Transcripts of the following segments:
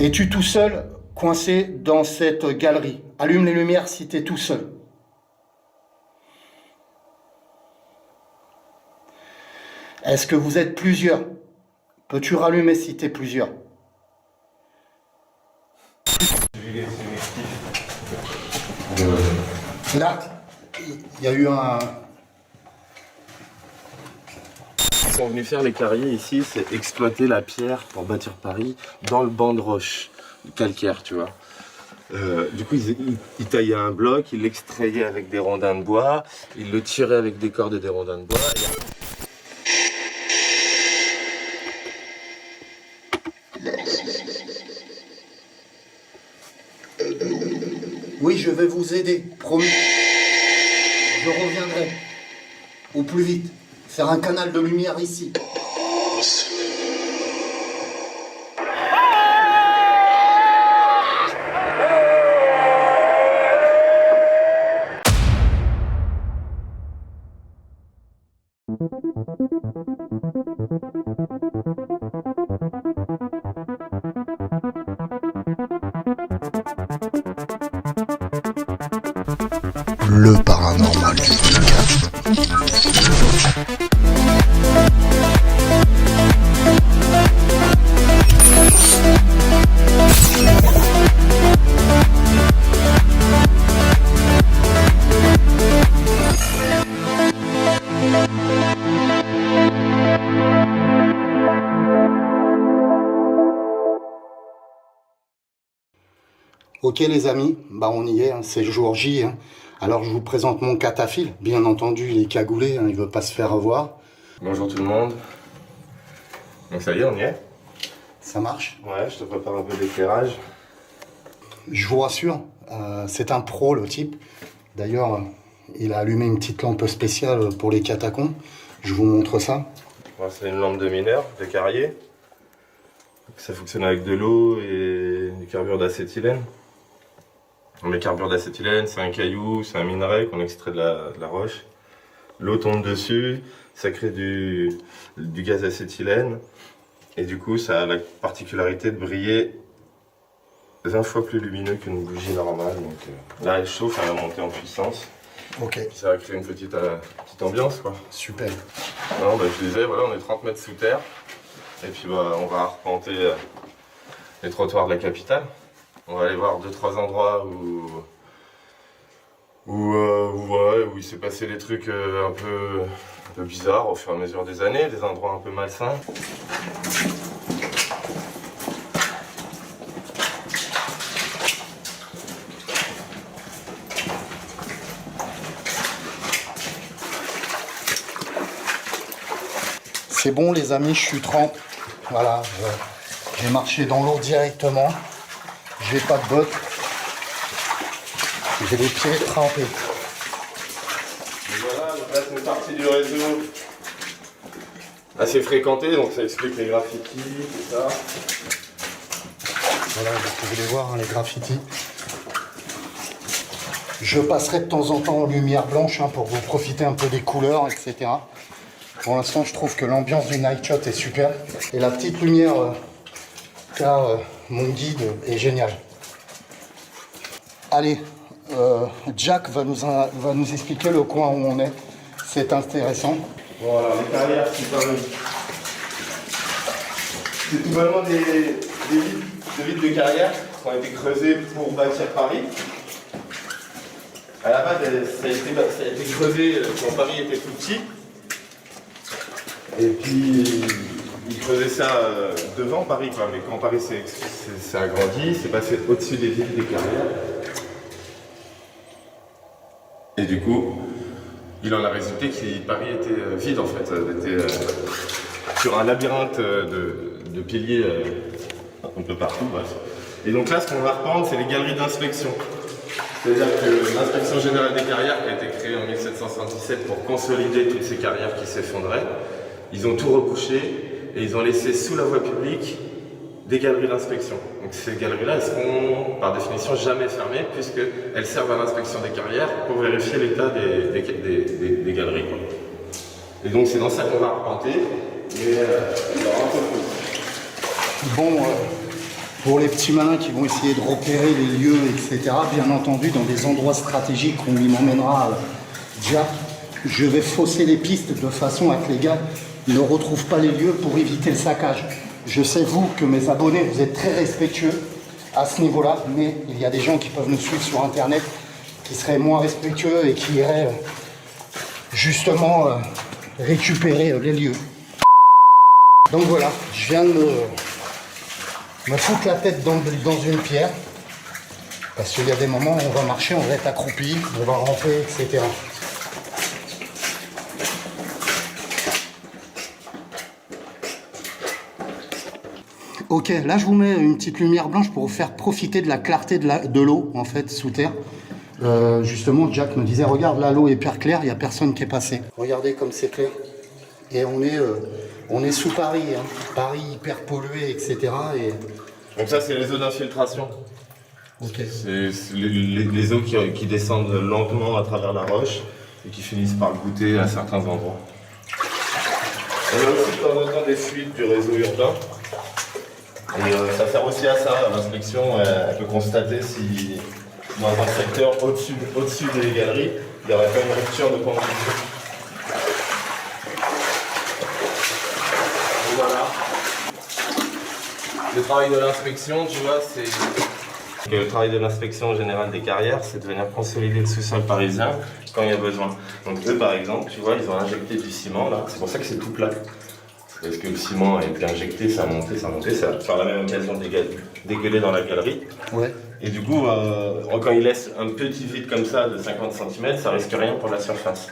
Es-tu tout seul, coincé dans cette galerie? Allume les lumières si tu es tout seul. Est-ce que vous êtes plusieurs? Peux-tu rallumer si tu es plusieurs? Là, il y a eu un... Ils sont venus faire les carriers ici, c'est exploiter la pierre pour bâtir Paris dans le banc de roche, calcaire, tu vois. Du coup, ils taillaient un bloc, ils l'extrayaient avec des rondins de bois, ils le tiraient avec des cordes et des rondins de bois. Oui, je vais vous aider, promis. Je reviendrai au plus vite. Faire un canal de lumière ici. Le paranormal du podcast. Ok les amis, bah on y est, hein, c'est le jour J. Hein. Alors je vous présente mon cataphile. Bien entendu, il est cagoulé, hein, il veut pas se faire revoir. Bonjour tout le monde. Donc ça y est, on y est. Ça marche? Ouais, je te prépare un peu d'éclairage. Je vous rassure, c'est un pro le type. D'ailleurs, il a allumé une petite lampe spéciale pour les catacombes. Je vous montre ça. Ouais, c'est une lampe de mineur, de carrier. Ça fonctionne avec de l'eau et du carbure d'acétylène. Le carbure d'acétylène, c'est un caillou, c'est un minerai qu'on extrait de la roche. L'eau tombe dessus, ça crée du gaz acétylène. Et du coup, ça a la particularité de briller 20 fois plus lumineux qu'une bougie normale. Donc, là, elle chauffe, elle va monter en puissance. Ok. Ça va créer une petite ambiance, quoi. Super. Non, bah, je disais, voilà, on est 30 mètres sous terre. Et puis, bah, on va arpenter les trottoirs de la capitale. On va aller voir 2-3 endroits où il s'est passé des trucs un peu bizarres au fur et à mesure des années, des endroits un peu malsains. C'est bon les amis, je suis trempé. Voilà, j'ai marché dans l'eau directement. J'ai pas de bottes. J'ai les pieds trempés. Et voilà, donc là c'est une partie du réseau assez fréquentée, donc ça explique les graffitis, tout ça. Voilà, vous pouvez les voir, hein, les graffitis. Je passerai de temps en temps en lumière blanche hein, pour vous profiter un peu des couleurs, etc. Pour l'instant, je trouve que l'ambiance du night shot est super. Et la petite lumière qu'a mon guide est géniale. Allez, Jack va nous expliquer le coin où on est. C'est intéressant. Voilà, les carrières qui parlent. C'est tout bonnement des vides de carrière qui ont été creusées pour bâtir Paris. À la base, ça a été creusé quand Paris était tout petit. Et puis, ils creusaient ça devant Paris, quoi. Mais quand Paris s'est agrandi, c'est passé au-dessus des villes, des carrières. Et du coup, il en a résulté que Paris était vide, en fait. Était sur un labyrinthe de piliers un peu partout, bref. Et donc là, ce qu'on va reprendre, c'est les galeries d'inspection. C'est-à-dire que l'inspection générale des carrières, qui a été créée en 1777 pour consolider toutes ces carrières qui s'effondраient, ils ont tout recouché et ils ont laissé sous la voie publique des galeries d'inspection. Donc ces galeries-là, elles seront par définition jamais fermées puisqu'elles servent à l'inspection des carrières pour vérifier l'état des galeries, quoi. Et donc c'est dans ça qu'on va arpenter, mais il y aura un peu plus. Bon, Pour les petits malins qui vont essayer de repérer les lieux, etc., bien entendu, dans des endroits stratégiques où il m'emmènera Jack, je vais fausser les pistes de façon à que les gars ne retrouvent pas les lieux pour éviter le saccage. Je sais, vous, que mes abonnés, vous êtes très respectueux à ce niveau-là, mais il y a des gens qui peuvent nous suivre sur Internet qui seraient moins respectueux et qui iraient justement récupérer les lieux. Donc voilà, je viens de me foutre la tête dans une pierre, parce qu'il y a des moments où on va marcher, on va être accroupi, on va ramper, etc. Ok, là je vous mets une petite lumière blanche pour vous faire profiter de la clarté de l'eau en fait sous terre. Justement, Jack me disait, regarde là, l'eau est hyper claire, il n'y a personne qui est passé. Regardez comme c'est clair. Et on est sous Paris, hein. Paris hyper pollué, etc. Et... Donc ça, c'est les eaux d'infiltration. Okay. C'est les eaux qui descendent lentement à travers la roche et qui finissent par goûter à certains endroits. On a aussi de temps en temps des fuites du réseau urbain. Et ça sert aussi à ça, l'inspection, elle peut constater si dans un secteur au-dessus des galeries, il n'y aurait pas une rupture de conduite. Voilà. Le travail de l'inspection, tu vois, c'est... Le travail de l'inspection générale des carrières, c'est de venir consolider le sous-sol parisien quand il y a besoin. Donc eux, par exemple, tu vois, ils ont injecté du ciment là, c'est pour ça que c'est tout plat. Parce que le ciment a été injecté, ça a monté, ça va par la même occasion dégueuler dans la galerie. Ouais. Et du coup, quand il laisse un petit vide comme ça de 50 cm, ça risque rien pour la surface.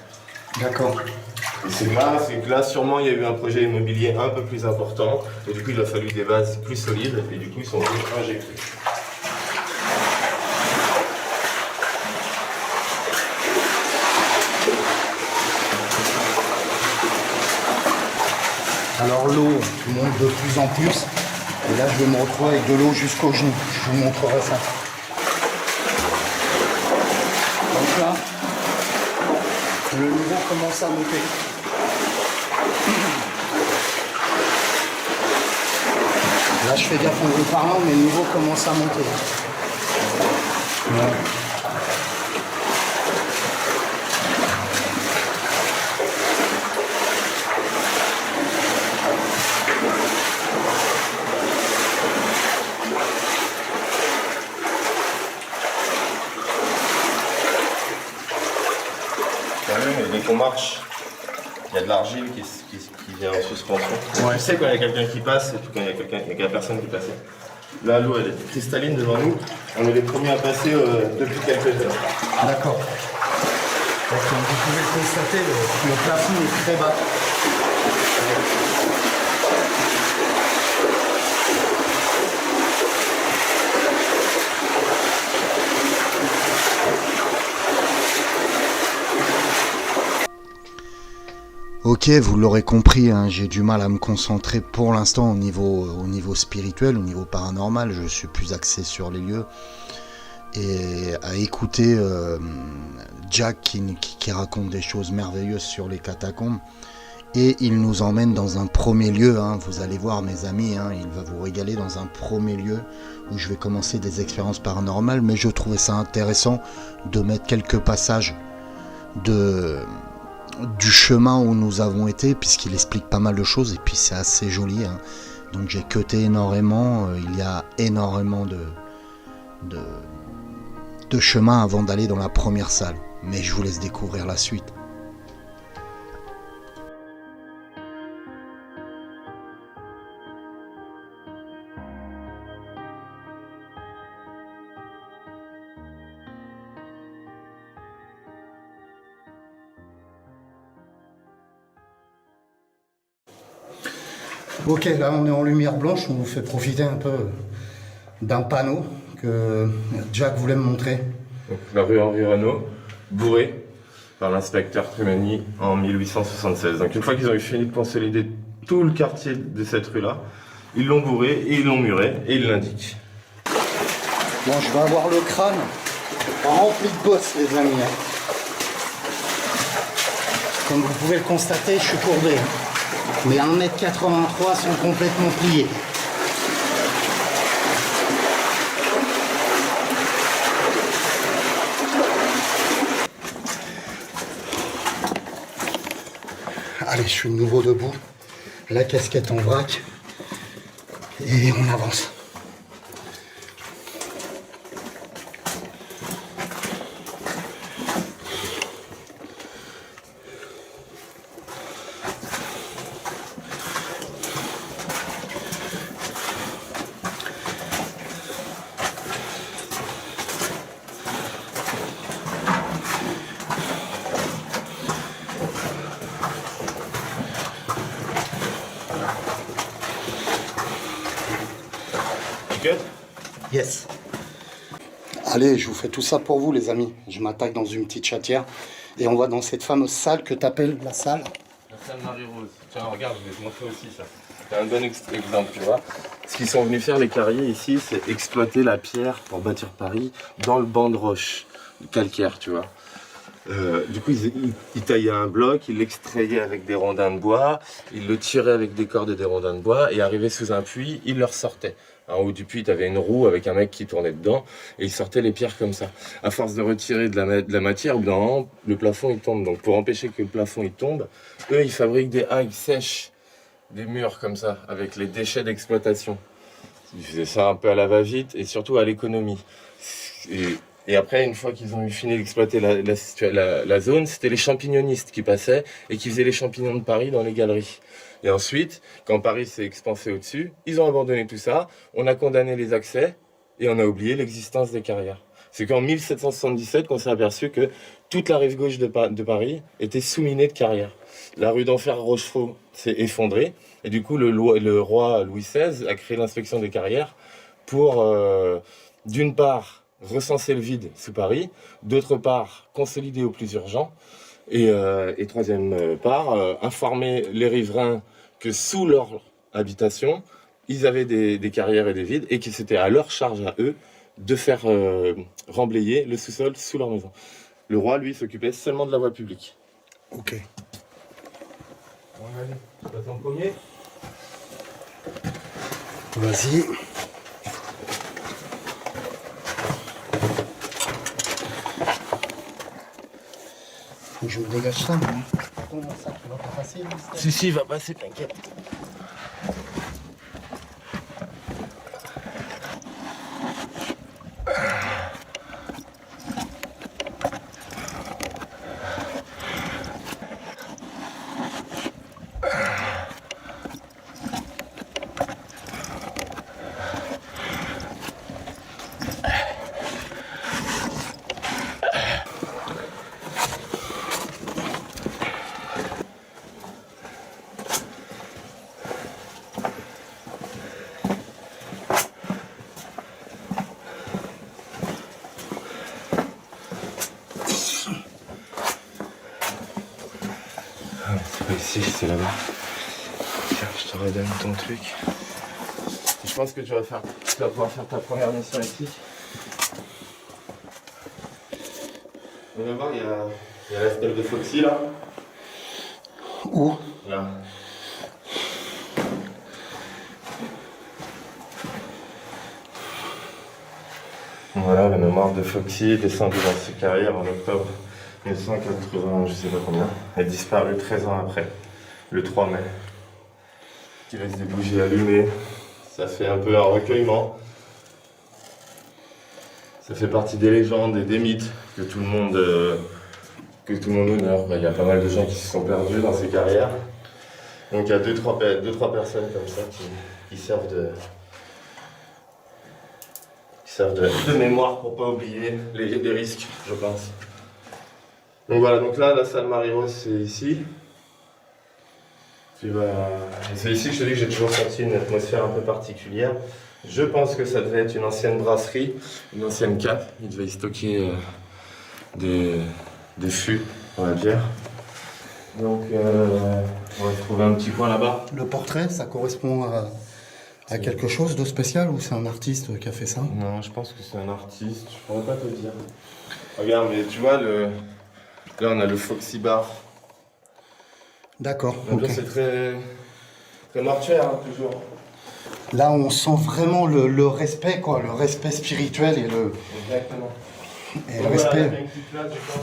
D'accord. Et c'est que là, sûrement, il y a eu un projet immobilier un peu plus important. Et du coup, il a fallu des bases plus solides. Et du coup, ils sont venus injectés. Alors l'eau monte de plus en plus. Et là, je vais me retrouver avec de l'eau jusqu'aux genoux. Je vous montrerai ça. Donc là, le niveau commence à monter. Là, je fais gaffe en vous parlant, mais le niveau commence à monter. Ouais. Dès qu'on marche, il y a de l'argile qui vient en suspension. Ouais. Tu sais quand il y a quelqu'un qui passe et puis quand il y a personne qui passe. Là, l'eau elle est cristalline devant nous. On est les premiers à passer depuis quelques heures. D'accord. Donc, comme vous pouvez le constater, le plafond est très bas. Ok, vous l'aurez compris, hein, j'ai du mal à me concentrer pour l'instant au niveau spirituel, au niveau paranormal. Je suis plus axé sur les lieux et à écouter Jack qui raconte des choses merveilleuses sur les catacombes. Et il nous emmène dans un premier lieu, hein, vous allez voir mes amis, hein, il va vous régaler dans un premier lieu où je vais commencer des expériences paranormales. Mais je trouvais ça intéressant de mettre quelques passages du chemin où nous avons été, puisqu'il explique pas mal de choses et puis c'est assez joli, hein. Donc j'ai cuté énormément, il y a énormément de chemin avant d'aller dans la première salle, mais je vous laisse découvrir la suite. Ok, là on est en lumière blanche, on vous fait profiter un peu d'un panneau que Jack voulait me montrer. Donc, la rue Henri Renault, bourrée par l'inspecteur Trumani en 1876. Donc une fois qu'ils ont eu fini de consolider tout le quartier de cette rue-là, ils l'ont bourré et ils l'ont muré et ils l'indiquent. Bon, je vais avoir le crâne rempli de bosses, les amis. Comme vous pouvez le constater, je suis courbé. Mes 1,83 m sont complètement pliés. Allez, je suis de nouveau debout. La casquette en vrac. Et on avance. Yes. Allez, je vous fais tout ça pour vous, les amis. Je m'attaque dans une petite chatière et on va dans cette fameuse salle que tu appelles la salle. La salle Marie-Rose. Tiens, regarde, je vais te montrer aussi ça. C'est un bon exemple, tu vois. Ce qu'ils sont venus faire, les carriers, ici, c'est exploiter la pierre pour bâtir Paris dans le banc de roche, de calcaire, tu vois. Du coup, ils taillaient un bloc, ils l'extrayaient avec des rondins de bois, ils le tiraient avec des cordes et des rondins de bois, et arrivé sous un puits, ils le ressortaient. En haut du puits, tu avais une roue avec un mec qui tournait dedans, et il sortait les pierres comme ça. À force de retirer de la matière, le plafond il tombe. Donc pour empêcher que le plafond il tombe, eux ils fabriquent des hagues sèches, des murs comme ça, avec les déchets d'exploitation. Ils faisaient ça un peu à la va-vite, et surtout à l'économie. Et après, une fois qu'ils ont eu fini d'exploiter la zone, c'était les champignonistes qui passaient et qui faisaient les champignons de Paris dans les galeries. Et ensuite, quand Paris s'est expansé au-dessus, ils ont abandonné tout ça, on a condamné les accès et on a oublié l'existence des carrières. C'est qu'en 1777 qu'on s'est aperçu que toute la rive gauche de Paris était sous-minée de carrières. La rue d'Enfer Rochefort s'est effondrée et du coup le roi Louis XVI a créé l'inspection des carrières pour, d'une part, recenser le vide sous Paris, d'autre part, consolider au plus urgent, et troisième part, informer les riverains que sous leur habitation, ils avaient des carrières et des vides, et que c'était à leur charge à eux de faire remblayer le sous-sol sous leur maison. Le roi, lui, s'occupait seulement de la voie publique. Ok. Bon, allez, tu passes en premier. Vas-y. Faut que je me dégage ça, moi. Comment ça, tu vas pas passer, Si, il va passer, t'inquiète. C'est pas ici, c'est là-bas. Tiens, je te redonne ton truc. Je pense que tu vas pouvoir faire ta première mission ici. On va voir, il y a la stèle de Foxy là. Où? Là. Voilà, la mémoire de Foxy, descendue dans ses carrières en octobre 1980, je sais pas combien. Elle disparut 13 ans après, le 3 mai. Qui laisse des bougies allumées. Ça fait un peu un recueillement. Ça fait partie des légendes et des mythes que tout le monde honore. Il y a pas mal de gens qui se sont perdus dans ces carrières. Donc il y a 2-3 personnes comme ça qui servent de mémoire pour pas oublier les risques, je pense. Donc voilà, donc là, la salle Marie-Rose, c'est ici. C'est ici que je te dis que j'ai toujours senti une atmosphère un peu particulière. Je pense que ça devait être une ancienne brasserie, une ancienne cave. Il devait y stocker des fûts dans la bière. Donc on va trouver un petit coin là-bas. Le portrait, ça correspond à quelque chose de spécial ou c'est un artiste qui a fait ça? Non, je pense que c'est un artiste, je pourrais pas te le dire. Regarde, mais tu vois, là on a le Foxy Bar. D'accord. Okay. C'est très mortuaire, hein, toujours. Là, on sent vraiment le respect, quoi, le respect spirituel et le respect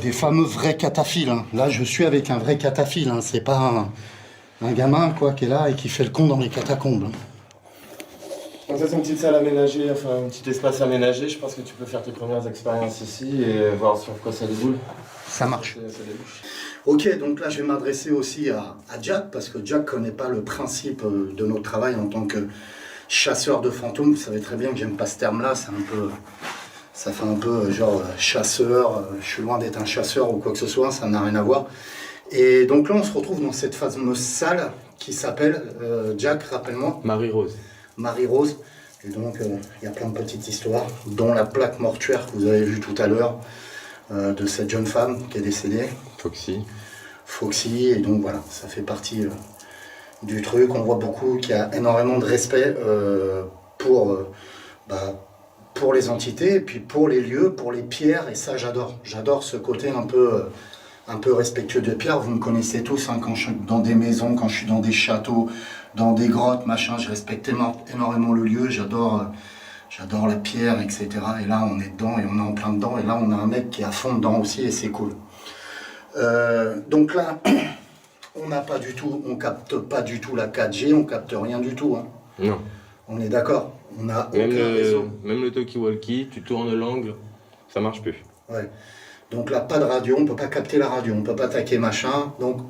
des fameux vrais cataphiles. Hein. Là, je suis avec un vrai cataphile. Hein. C'est pas un gamin quoi qui est là et qui fait le con dans les catacombes. Donc ça c'est une petite salle aménagée, enfin un petit espace aménagé. Je pense que tu peux faire tes premières expériences ici et voir sur quoi ça déboule. Ça marche. Ça débouche. Ok, donc là je vais m'adresser aussi à Jack, parce que Jack ne connaît pas le principe de notre travail en tant que chasseur de fantômes. Vous savez très bien que j'aime pas ce terme-là, ça fait un peu genre chasseur, je suis loin d'être un chasseur ou quoi que ce soit, ça n'a rien à voir. Et donc là on se retrouve dans cette fameuse salle qui s'appelle, Jack, rappelle-moi. Marie-Rose. Marie-Rose. Et donc il y a plein de petites histoires, dont la plaque mortuaire que vous avez vue tout à l'heure, de cette jeune femme qui est décédée. Foxy, et donc voilà, ça fait partie du truc. On voit beaucoup qu'il y a énormément de respect pour les entités, et puis pour les lieux, pour les pierres, et ça j'adore. J'adore ce côté un peu respectueux de pierre. Vous me connaissez tous, hein, quand je suis dans des maisons, quand je suis dans des châteaux, dans des grottes, machin, je respecte énormément le lieu, j'adore la pierre, etc. Et là on est dedans, et on est en plein dedans, et là on a un mec qui est à fond dedans aussi, et c'est cool. Donc là, on capte pas du tout la 4G, on capte rien du tout. Hein. Non. On est d'accord. On a Même aucun réseau. même le talkie-walkie, tu tournes l'angle, ça marche plus. Ouais. Donc là, pas de radio, on peut pas capter la radio, on peut pas attaquer machin. Donc,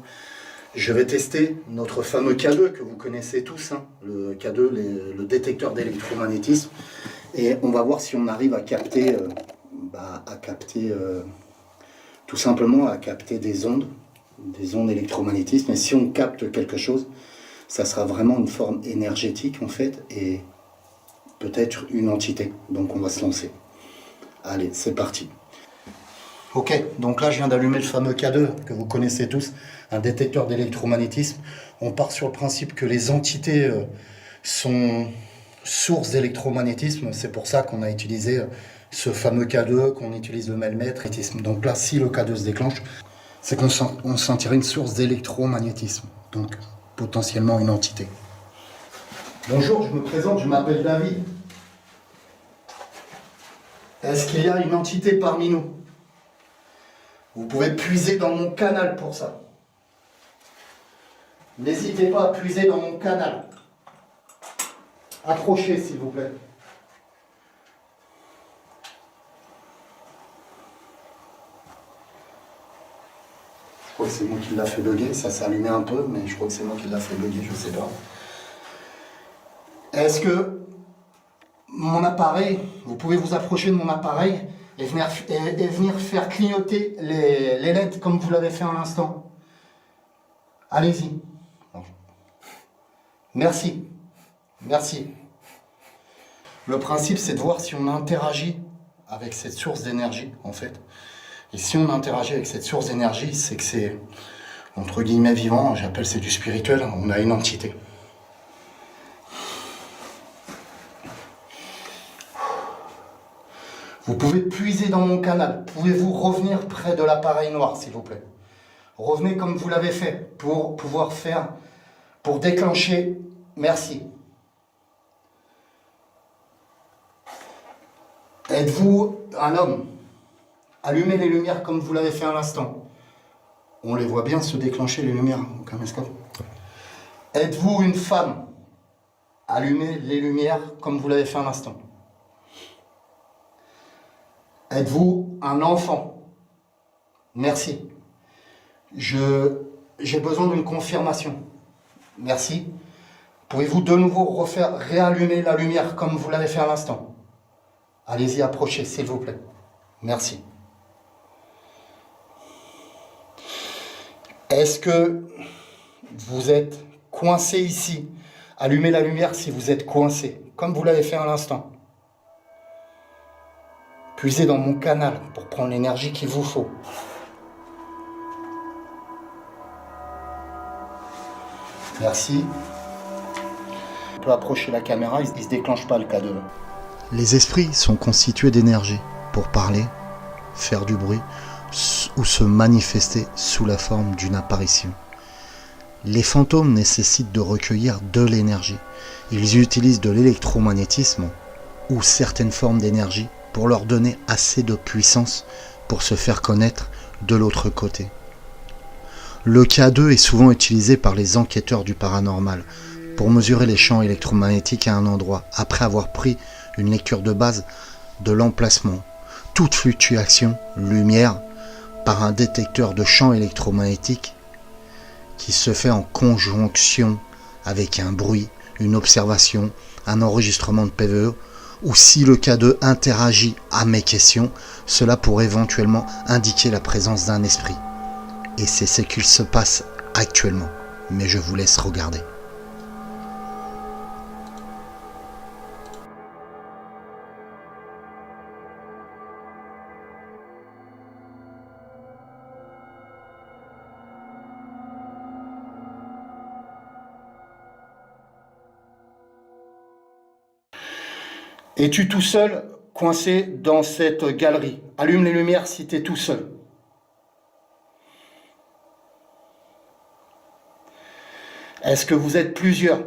je vais tester notre fameux K2 que vous connaissez tous, hein, le K2, le détecteur d'électromagnétisme, et on va voir si on arrive à capter, tout simplement à capter des ondes électromagnétisme. Et si on capte quelque chose, ça sera vraiment une forme énergétique en fait, et peut-être une entité. Donc on va se lancer. Allez, c'est parti. Ok, donc là je viens d'allumer le fameux K2 que vous connaissez tous, un détecteur d'électromagnétisme. On part sur le principe que les entités sont sources d'électromagnétisme. C'est pour ça qu'on a utilisé ce fameux K2, qu'on utilise le mailmètre. Donc là, si le K2 se déclenche, c'est qu'on sentirait une source d'électromagnétisme, donc potentiellement une entité. Bonjour, je me présente, je m'appelle David. Est-ce qu'il y a une entité parmi nous? Vous pouvez puiser dans mon canal pour ça. N'hésitez pas à puiser dans mon canal. Approchez, s'il vous plaît. Je crois que c'est moi qui l'a fait bugger, ça s'est allumé un peu, mais je crois que c'est moi qui l'a fait bugger, je sais pas. Est-ce que mon appareil, vous pouvez vous approcher de mon appareil et venir faire clignoter les LED comme vous l'avez fait à l'instant? Allez-y. Merci. Merci. Le principe, c'est de voir si on interagit avec cette source d'énergie, en fait. Et si on interagit avec cette source d'énergie, c'est que c'est, entre guillemets, vivant, j'appelle c'est du spirituel, on a une entité. Vous pouvez puiser dans mon canal. Pouvez-vous revenir près de l'appareil noir, s'il vous plaît? Revenez comme vous l'avez fait, pour pouvoir faire, pour déclencher. Merci. Êtes-vous un homme? Allumez les lumières comme vous l'avez fait à l'instant. On les voit bien se déclencher, les lumières au caméscope. Êtes-vous une femme? Allumez les lumières comme vous l'avez fait à l'instant. Êtes-vous un enfant? Merci. J'ai besoin d'une confirmation. Merci. Pouvez-vous de nouveau réallumer la lumière comme vous l'avez fait à l'instant? Allez-y, approchez, s'il vous plaît. Merci. Est-ce que vous êtes coincé ici? Allumez la lumière si vous êtes coincé, comme vous l'avez fait à l'instant. Puisez dans mon canal pour prendre l'énergie qu'il vous faut. Merci. On peut approcher la caméra, il ne se déclenche pas le K2. Les esprits sont constitués d'énergie pour parler, faire du bruit ou se manifester sous la forme d'une apparition. Les fantômes nécessitent de recueillir de l'énergie. Ils utilisent de l'électromagnétisme ou certaines formes d'énergie pour leur donner assez de puissance pour se faire connaître de l'autre côté. Le K2 est souvent utilisé par les enquêteurs du paranormal pour mesurer les champs électromagnétiques à un endroit, après avoir pris une lecture de base de l'emplacement. Toute fluctuation, lumière, par un détecteur de champs électromagnétiques qui se fait en conjonction avec un bruit, une observation, un enregistrement de PVE, ou si le K2 interagit à mes questions, cela pourrait éventuellement indiquer la présence d'un esprit. Et c'est ce qu'il se passe actuellement, mais je vous laisse regarder. Es-tu tout seul, coincé dans cette galerie? Allume les lumières si tu es tout seul. Est-ce que vous êtes plusieurs?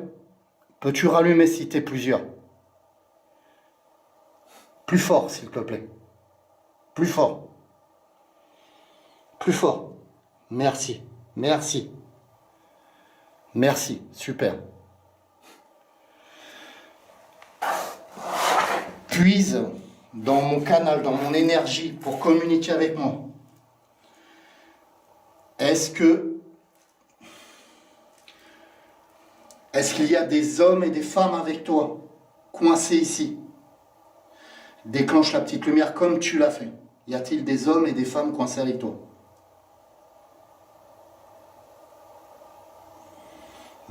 Peux-tu rallumer si tu es plusieurs? Plus fort, s'il te plaît. Plus fort. Plus fort. Merci. Merci. Merci. Super. Puise dans mon canal, dans mon énergie pour communiquer avec moi. Est-ce qu'il y a des hommes et des femmes avec toi, coincés ici? Déclenche la petite lumière comme tu l'as fait. Y a-t-il des hommes et des femmes coincés avec toi?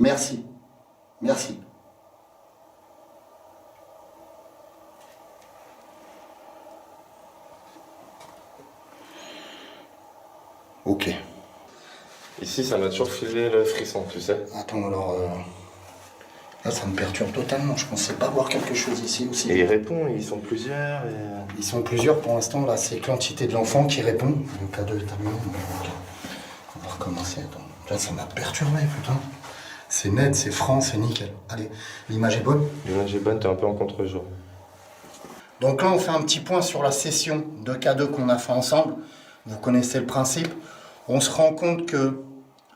Merci. Merci. Ok. Ici, ça m'a toujours filé le frisson, tu sais. Attends, alors... Là, ça me perturbe totalement. Je pensais pas voir quelque chose ici aussi. Et il répond, ils sont plusieurs. Et... Ils sont plusieurs pour l'instant. Là, c'est l'entité de l'enfant qui répond. Le cas de terminé. On va recommencer. Attends. Là, ça m'a perturbé, putain. C'est net, c'est franc, c'est nickel. Allez, l'image est bonne? L'image est bonne, t'es un peu en contre-jour. Donc là, on fait un petit point sur la session de K2 qu'on a fait ensemble. Vous connaissez le principe. On se rend compte que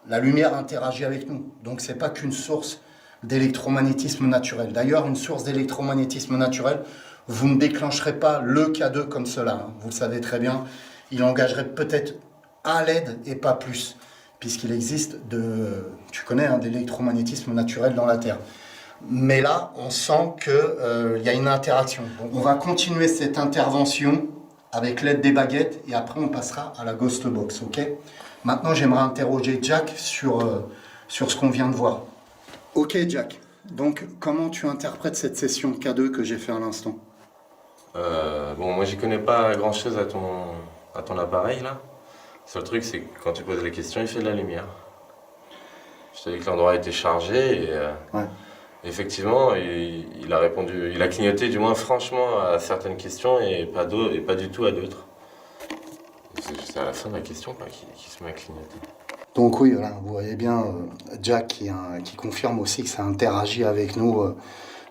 la lumière interagit avec nous. Donc, c'est pas qu'une source d'électromagnétisme naturel. D'ailleurs, une source d'électromagnétisme naturel, vous ne déclencherez pas le K2 comme cela. Hein. Vous le savez très bien. Il engagerait peut-être un LED et pas plus, puisqu'il existe tu connais, hein, d'électromagnétisme naturel dans la Terre. Mais là, on sent qu'il y a une interaction. Donc, on va continuer cette intervention avec l'aide des baguettes et après on passera à la Ghost Box, ok? Maintenant, j'aimerais interroger Jack sur ce qu'on vient de voir. Ok Jack, donc comment tu interprètes cette session K2 que j'ai fait à l'instant? Bon, moi j'y connais pas grand chose à ton appareil là. Le seul truc c'est que quand tu poses les questions, il fait de la lumière. Je t'ai dit que l'endroit était chargé et Ouais. effectivement il a répondu, il a clignoté du moins franchement à certaines questions et pas du tout à d'autres. C'est à la fin de la question pas qui se met à clignoter. Donc oui, voilà, vous voyez bien Jack qui confirme aussi que ça interagit avec nous,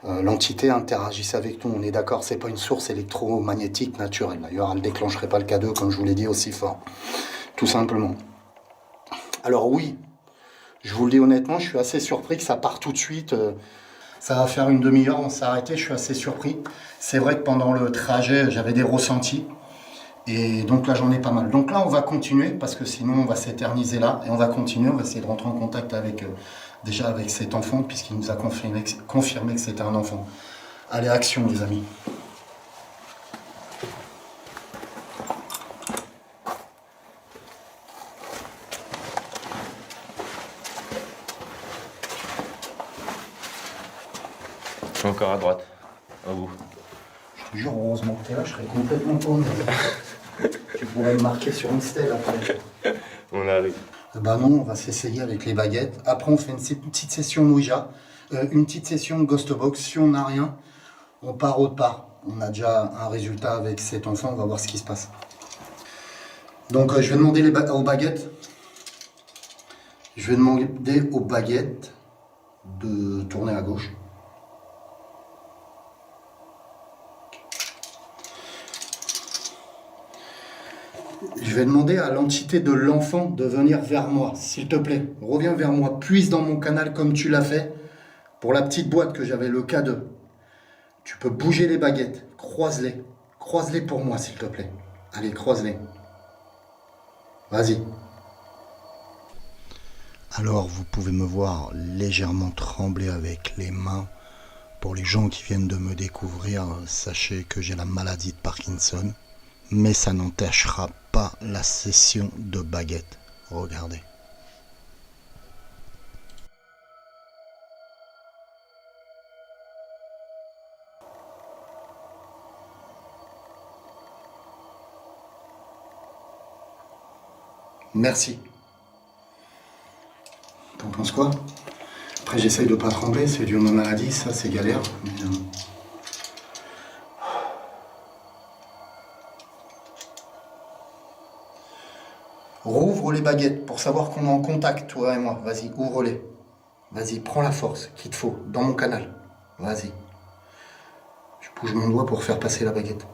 l'entité interagisse avec nous, on est d'accord, c'est pas une source électromagnétique naturelle, d'ailleurs elle ne déclencherait pas le K2 comme je vous l'ai dit aussi fort, tout simplement. Alors oui, je vous le dis honnêtement, je suis assez surpris que ça part tout de suite, ça va faire une demi-heure, on s'est arrêté, je suis assez surpris. C'est vrai que pendant le trajet, j'avais des ressentis. Et donc là, j'en ai pas mal. Donc là, on va continuer, parce que sinon, on va s'éterniser là. Et on va continuer, on va essayer de rentrer en contact avec, déjà avec cet enfant, puisqu'il nous a confirmé que c'était un enfant. Allez, action, les amis. Je suis encore à droite, à vous. Je te jure, heureusement que t'es là, je serais complètement paumé. Tu pourrais me marquer sur une stèle après. On arrive. Bah non, on va s'essayer avec les baguettes. Après, on fait une petite session Ouija, une petite session Ghost Box. Si on n'a rien, on part autre part. On a déjà un résultat avec cet enfant, on va voir ce qui se passe. Donc, je vais demander aux baguettes. Je vais demander aux baguettes de tourner à gauche. Je vais demander à l'entité de l'enfant de venir vers moi, s'il te plaît. Reviens vers moi, puise dans mon canal comme tu l'as fait pour la petite boîte que j'avais, le K2. Tu peux bouger les baguettes, croise-les. Croise-les pour moi, s'il te plaît. Allez, croise-les. Vas-y. Alors, vous pouvez me voir légèrement trembler avec les mains. Pour les gens qui viennent de me découvrir, sachez que j'ai la maladie de Parkinson. Mais ça n'empêchera pas la session de baguette. Regardez. Merci. T'en penses quoi? Après, j'essaye de pas trembler, c'est dû à ma maladie, ça c'est galère. Mais, rouvre les baguettes pour savoir qu'on est en contact, toi et moi. Vas-y, ouvre-les. Vas-y, prends la force qu'il te faut dans mon canal. Vas-y. Je bouge mon doigt pour faire passer la baguette.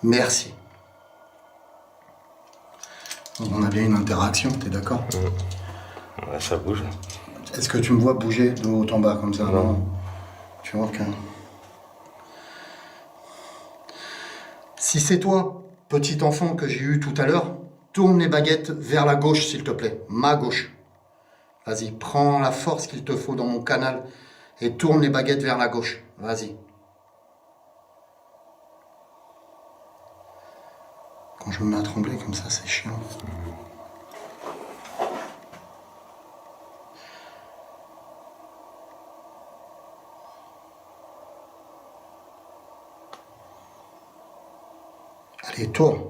Merci. On a bien une interaction, t'es d'accord? Ouais, ça bouge. Est-ce que tu me vois bouger de haut en bas comme ça? Non. Tu vois que... Si c'est toi, petit enfant que j'ai eu tout à l'heure, tourne les baguettes vers la gauche, s'il te plaît. Ma gauche. Vas-y, prends la force qu'il te faut dans mon canal et tourne les baguettes vers la gauche. Vas-y. Quand je me mets à trembler comme ça, c'est chiant. Allez, tourne.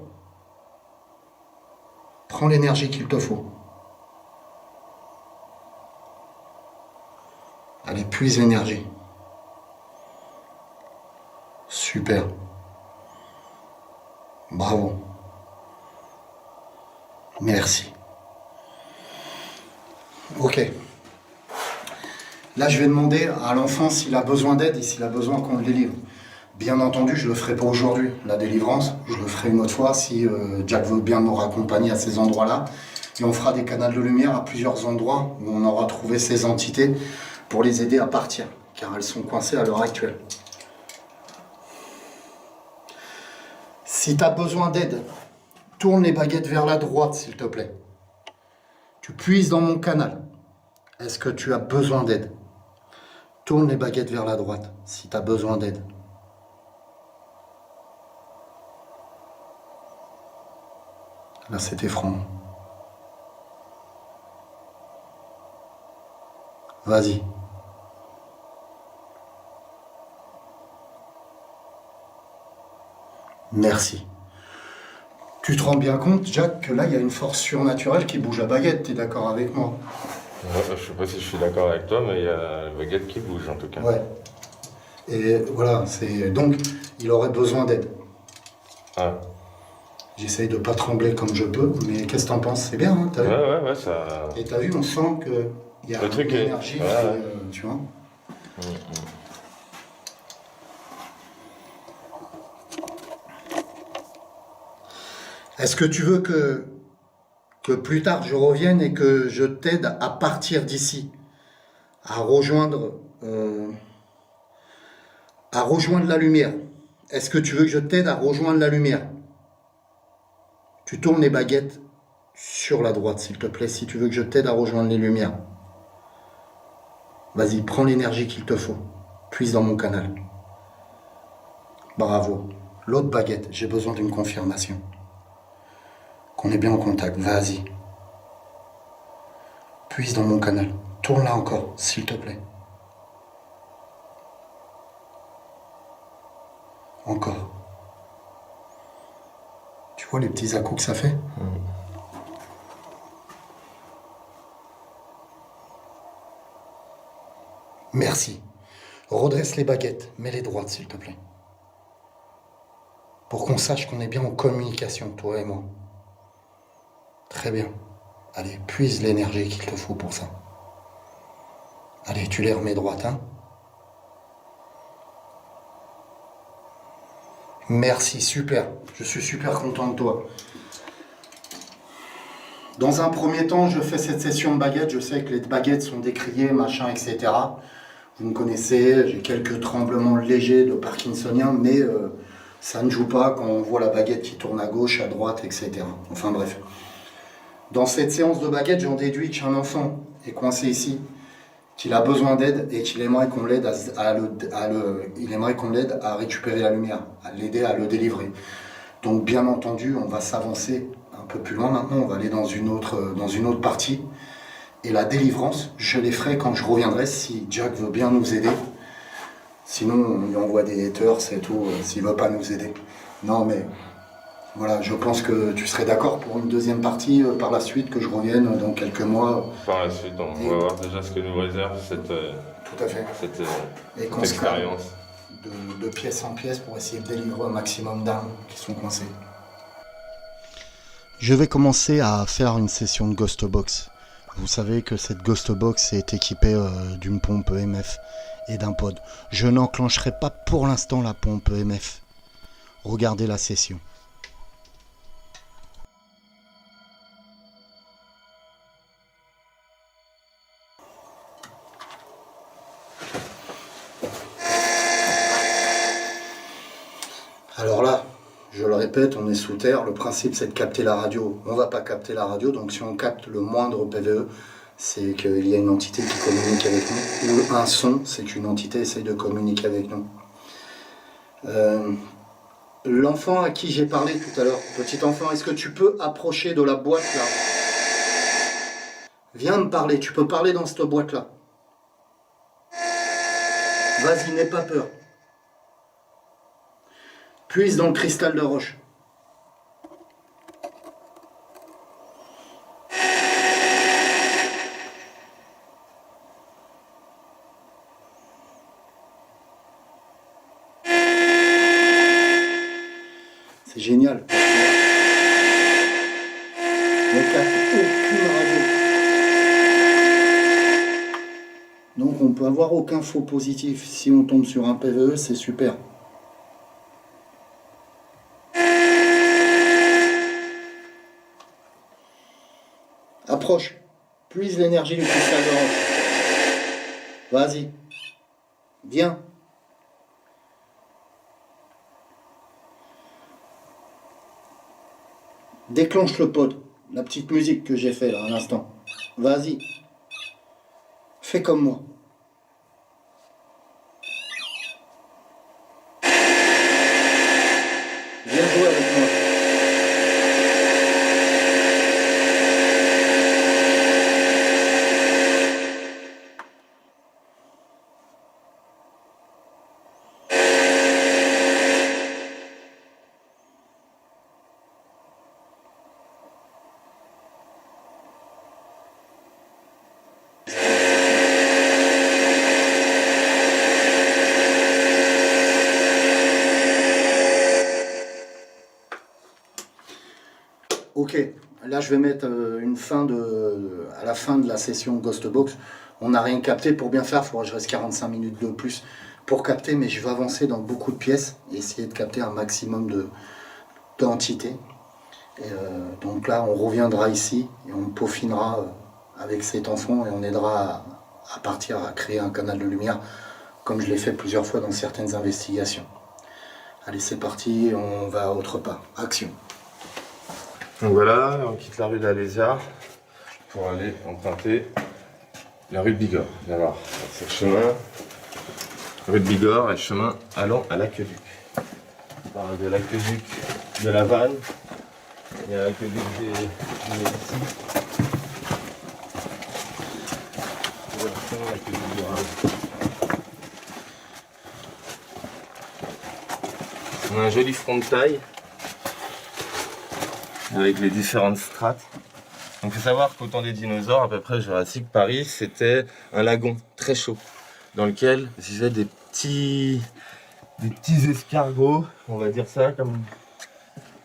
Prends l'énergie qu'il te faut. Allez, puise l'énergie. Super. Bravo. Merci. Ok. Là, je vais demander à l'enfant s'il a besoin d'aide et s'il a besoin qu'on le délivre. Bien entendu, je ne le ferai pas aujourd'hui, la délivrance. Je le ferai une autre fois si Jack veut bien me raccompagner à ces endroits-là. Et on fera des canaux de lumière à plusieurs endroits où on aura trouvé ces entités pour les aider à partir, car elles sont coincées à l'heure actuelle. Si tu as besoin d'aide, tourne les baguettes vers la droite, s'il te plaît. Tu puises dans mon canal. Est-ce que tu as besoin d'aide? Tourne les baguettes vers la droite, si tu as besoin d'aide. Là, c'était franc. Vas-y. Merci. Tu te rends bien compte, Jack, que là, il y a une force surnaturelle qui bouge la baguette, t'es d'accord avec moi? Ouais, je sais pas si je suis d'accord avec toi, mais il y a la baguette qui bouge en tout cas. Ouais. Et voilà, c'est donc, il aurait besoin d'aide. Ah. J'essaye de pas trembler comme je peux, mais qu'est-ce que t'en penses? C'est bien, hein, t'as vu? Ouais, ça... Et t'as vu, on sent qu'il y a Le truc une est- énergie, ouais. tu vois? Est-ce que tu veux que plus tard je revienne et que je t'aide à partir d'ici, à rejoindre la lumière? Est-ce que tu veux que je t'aide à rejoindre la lumière? Tu tournes les baguettes sur la droite, s'il te plaît, si tu veux que je t'aide à rejoindre les lumières. Vas-y, prends l'énergie qu'il te faut. Puise dans mon canal. Bravo. L'autre baguette, j'ai besoin d'une confirmation. Qu'on est bien en contact. Vas-y. Puise dans mon canal. Tourne-la encore, s'il te plaît. Encore. Tu vois les petits à-coups que ça fait? Merci. Redresse les baguettes, mets-les droites, s'il te plaît. Pour qu'on sache qu'on est bien en communication, toi et moi. Très bien. Allez, puise l'énergie qu'il te faut pour ça. Allez, tu les remets droites, hein? Merci, super. Je suis super content de toi. Dans un premier temps, je fais cette session de baguettes. Je sais que les baguettes sont décriées, machin, etc. Vous me connaissez, j'ai quelques tremblements légers de parkinsonien, mais ça ne joue pas quand on voit la baguette qui tourne à gauche, à droite, etc. Enfin bref. Dans cette séance de baguettes, j'en déduis qu'un enfant est coincé ici, qu'il a besoin d'aide et qu'il aimerait qu'on l'aide à récupérer la lumière, à l'aider à le délivrer. Donc bien entendu, on va s'avancer un peu plus loin maintenant, on va aller dans une autre partie. Et la délivrance, je les ferai quand je reviendrai, si Jack veut bien nous aider. Sinon, on lui envoie des haters, c'est tout, s'il ne veut pas nous aider. Non, mais voilà, je pense que tu serais d'accord pour une deuxième partie par la suite, que je revienne dans quelques mois. Par la suite, on va voir déjà ce que nous réserve cette expérience. De pièce en pièce pour essayer de délivrer un maximum d'armes qui sont coincées. Je vais commencer à faire une session de Ghost Box. Vous savez que cette Ghost Box est équipée d'une pompe EMF et d'un pod. Je n'enclencherai pas pour l'instant la pompe EMF. Regardez la session. Alors là, je le répète, on est sous terre. Le principe, c'est de capter la radio. On ne va pas capter la radio, donc si on capte le moindre PVE, c'est qu'il y a une entité qui communique avec nous. Ou un son, c'est qu'une entité essaye de communiquer avec nous. L'enfant à qui j'ai parlé tout à l'heure, petit enfant, est-ce que tu peux approcher de la boîte là? Viens me parler, tu peux parler dans cette boîte là. Vas-y, n'aie pas peur. Puise dans le cristal de roche. C'est génial. On capte aucune radio. Donc on peut avoir aucun faux positif. Si on tombe sur un PVE, c'est super. Approche, puise l'énergie du cristal de roche. Vas-y, viens. Déclenche le pod, la petite musique que j'ai fait là à l'instant. Vas-y, fais comme moi. Viens jouer avec moi. Ok, là je vais mettre à la fin de la session Ghost Box. On n'a rien capté. Pour bien faire, il faudra que je reste 45 minutes de plus pour capter, mais je vais avancer dans beaucoup de pièces et essayer de capter un maximum d'entités. Donc là, on reviendra ici et on peaufinera avec cet enfant et on aidera à partir à créer un canal de lumière, comme je l'ai fait plusieurs fois dans certaines investigations. Allez, c'est parti, on va autre part. Action. Donc voilà, on quitte la rue d'Alésia pour aller emprunter la rue de Bigorre. Alors, c'est le chemin, rue de Bigorre et le chemin allant à l'Aqueduc. On parle de l'Aqueduc de la Vanne, il y a l'Aqueduc des Médicis. Voilà, l'Aqueduc du Rhin. On a un joli front de taille avec les différentes strates. Donc il faut savoir qu'au temps des dinosaures, à peu près Jurassique Paris, c'était un lagon très chaud dans lequel vivaient des petits escargots, on va dire ça comme.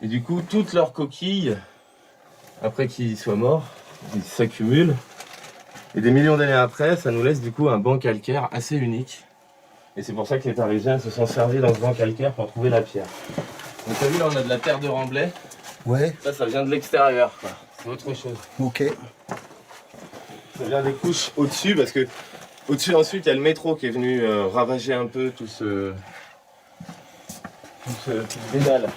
Et du coup, toutes leurs coquilles, après qu'ils soient morts, ils s'accumulent. Et des millions d'années après, ça nous laisse du coup un banc calcaire assez unique Et c'est pour ça que les Parisiens se sont servis dans ce banc calcaire pour trouver la pierre. Donc t'as vu là on a de la terre de remblai. Ouais. Ça vient de l'extérieur quoi. C'est autre chose. Ok. Ça vient des couches au-dessus parce que au-dessus ensuite il y a le métro qui est venu ravager un peu tout ce dédale.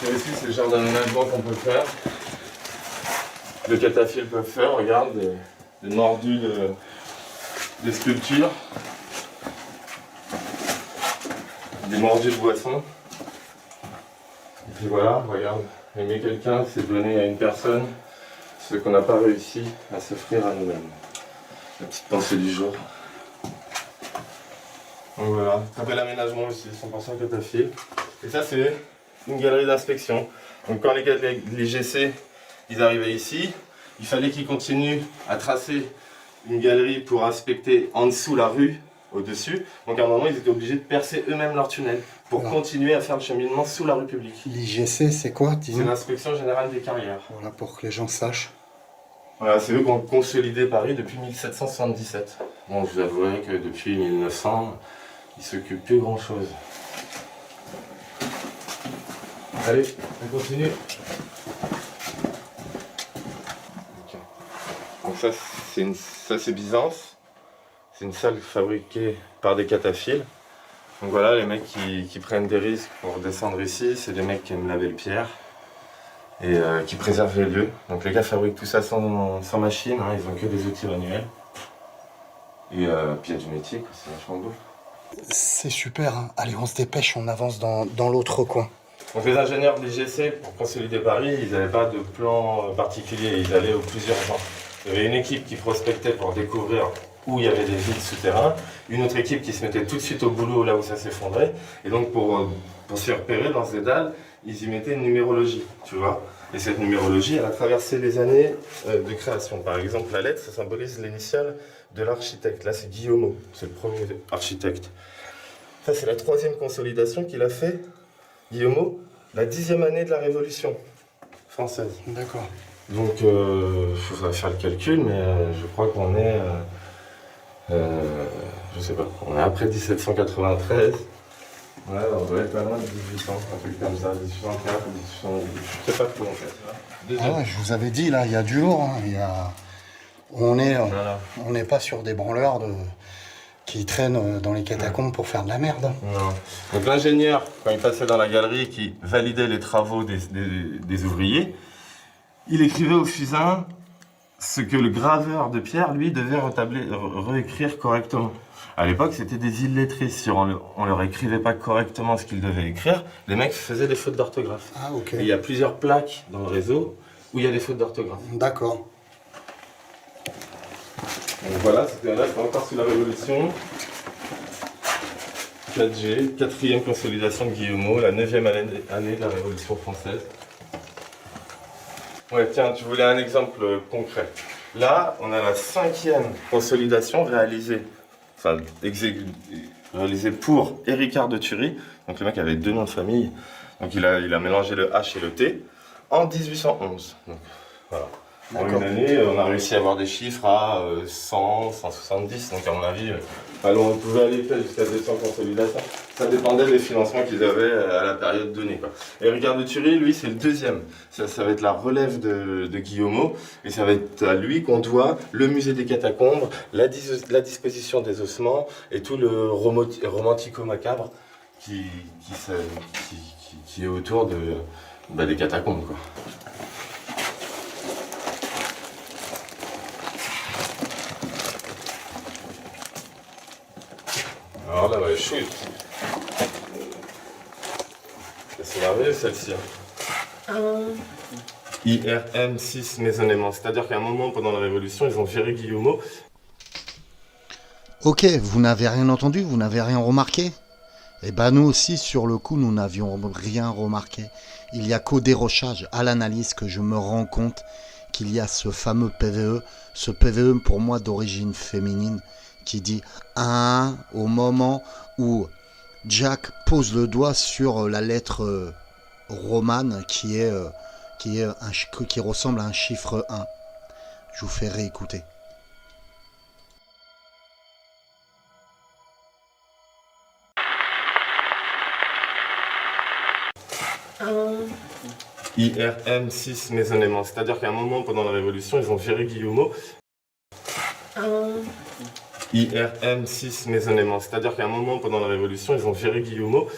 Et ici c'est le genre d'aménagement qu'on peut faire. Le cataphiles peuvent faire, regarde, des mordus des sculptures. Des mordus de boissons. Et puis voilà, regarde, aimer quelqu'un, c'est donner à une personne ce qu'on n'a pas réussi à s'offrir à nous-mêmes. La petite pensée du jour. Donc voilà, très bel aménagement aussi, 100% cataphiles. Et ça c'est une galerie d'inspection. Donc quand les GC ils arrivaient ici, il fallait qu'ils continuent à tracer une galerie pour inspecter en dessous la rue, au-dessus. Donc à un moment, ils étaient obligés de percer eux-mêmes leur tunnel pour continuer à faire le cheminement sous la rue publique. L'IGC, c'est quoi? C'est l'Inspection Générale des Carrières. Voilà, pour que les gens sachent. Voilà, c'est eux qui ont consolidé Paris depuis 1777. Bon, je vous avouerai que depuis 1900, ils s'occupent plus grand-chose. Allez, on continue. Okay. Donc ça c'est Byzance. C'est une salle fabriquée par des cataphiles. Donc voilà, les mecs qui prennent des risques pour descendre ici, c'est des mecs qui aiment laver le pierre et qui préservent les lieux. Donc les gars fabriquent tout ça sans machine, hein, ils ont que des outils manuels. Et puis il y a du métier, c'est vachement beau. C'est super, hein. Allez, on se dépêche, on avance dans l'autre coin. Donc les ingénieurs de l'IGC, pour consolider Paris, ils n'avaient pas de plan particulier, ils allaient au plus urgent. Il y avait une équipe qui prospectait pour découvrir où il y avait des villes souterrains, une autre équipe qui se mettait tout de suite au boulot là où ça s'effondrait, et donc pour s'y repérer dans ce dédale, ils y mettaient une numérologie, tu vois. Et cette numérologie, elle a traversé les années de création. Par exemple, la lettre, ça symbolise l'initiale de l'architecte. Là, c'est Guillaumeau, c'est le premier architecte. Ça, c'est la 3e consolidation qu'il a fait, Guillaumeau, la 10e année de la Révolution française. D'accord. Donc, il faudrait faire le calcul, mais je crois qu'on est... je sais pas, on est après 1793. Ouais, on doit être pas loin de 1800, un truc comme ça, 1804, 1800, je sais pas trop en fait. Ah ouais, je vous avais dit, là, il y a du lourd. Hein. On n'est pas sur des branleurs qui traînent dans les catacombes pour faire de la merde. Non. Donc l'ingénieur, quand il passait dans la galerie, qui validait les travaux des ouvriers, il écrivait au fusain ce que le graveur de pierre, lui, devait réécrire correctement. À l'époque, c'était des illettrés. Si on leur écrivait pas correctement ce qu'ils devaient écrire, les mecs faisaient des fautes d'orthographe. Ah, ok. Et il y a plusieurs plaques dans le réseau où il y a des fautes d'orthographe. D'accord. Donc voilà, c'était encore sous la Révolution. 4G, 4e consolidation de Guillaumeau, la 9e année de la Révolution française. Ouais, tiens, tu voulais un exemple concret. Là, on a la 5e consolidation réalisée pour Éricard de Thury. Donc le mec avait 2 noms de famille. Donc il a mélangé le H et le T en 1811. Donc voilà. En une année, on a réussi à avoir des chiffres à 100, 170. Donc à mon avis, on pouvait aller jusqu'à 200 consolidations. Ça dépendait des financements qu'ils avaient à la période donnée, quoi. Et Éricard de Thury, lui, c'est le 2e. Ça va être la relève de Guillaumeau. Et ça va être à lui qu'on doit le musée des catacombes, la disposition des ossements et tout le romantico-macabre qui est autour des catacombes, quoi. Alors là, chouette. C'est merveilleux celle-ci. IRM 6 maisonnement. C'est-à-dire qu'à un moment pendant la Révolution, ils ont viré Guillaumeau. Ok, vous n'avez rien entendu, vous n'avez rien remarqué? Eh ben nous aussi, sur le coup, nous n'avions rien remarqué. Il n'y a qu'au dérochage, à l'analyse, que je me rends compte qu'il y a ce fameux PVE, ce PVE pour moi d'origine féminine, qui dit 1 au moment où Jack pose le doigt sur la lettre romane qui ressemble à un chiffre 1. Je vous fais réécouter. IRM 6 maisonnement. C'est-à-dire qu'à un moment pendant la Révolution, ils ont viré Guillemot. IRM 6 maisonnement. C'est-à-dire qu'à un moment pendant la Révolution, ils ont viré Guillemot.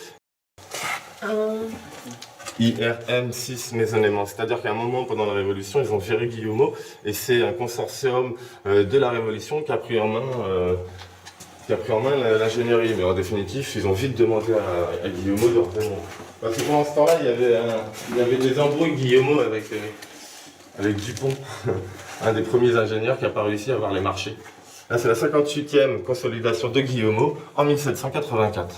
IRM 6 maisonnement. C'est-à-dire qu'à un moment pendant la Révolution, ils ont viré Guillemot. Et c'est un consortium de la Révolution qui a pris en main l'ingénierie. Mais en définitive, ils ont vite demandé à Guillemot de revenir. Parce que pendant ce temps-là, il y avait des embrouilles Guillemot avec Dupont, un des premiers ingénieurs qui n'a pas réussi à avoir les marchés. Là, c'est la 58e consolidation de Guillemot en 1784.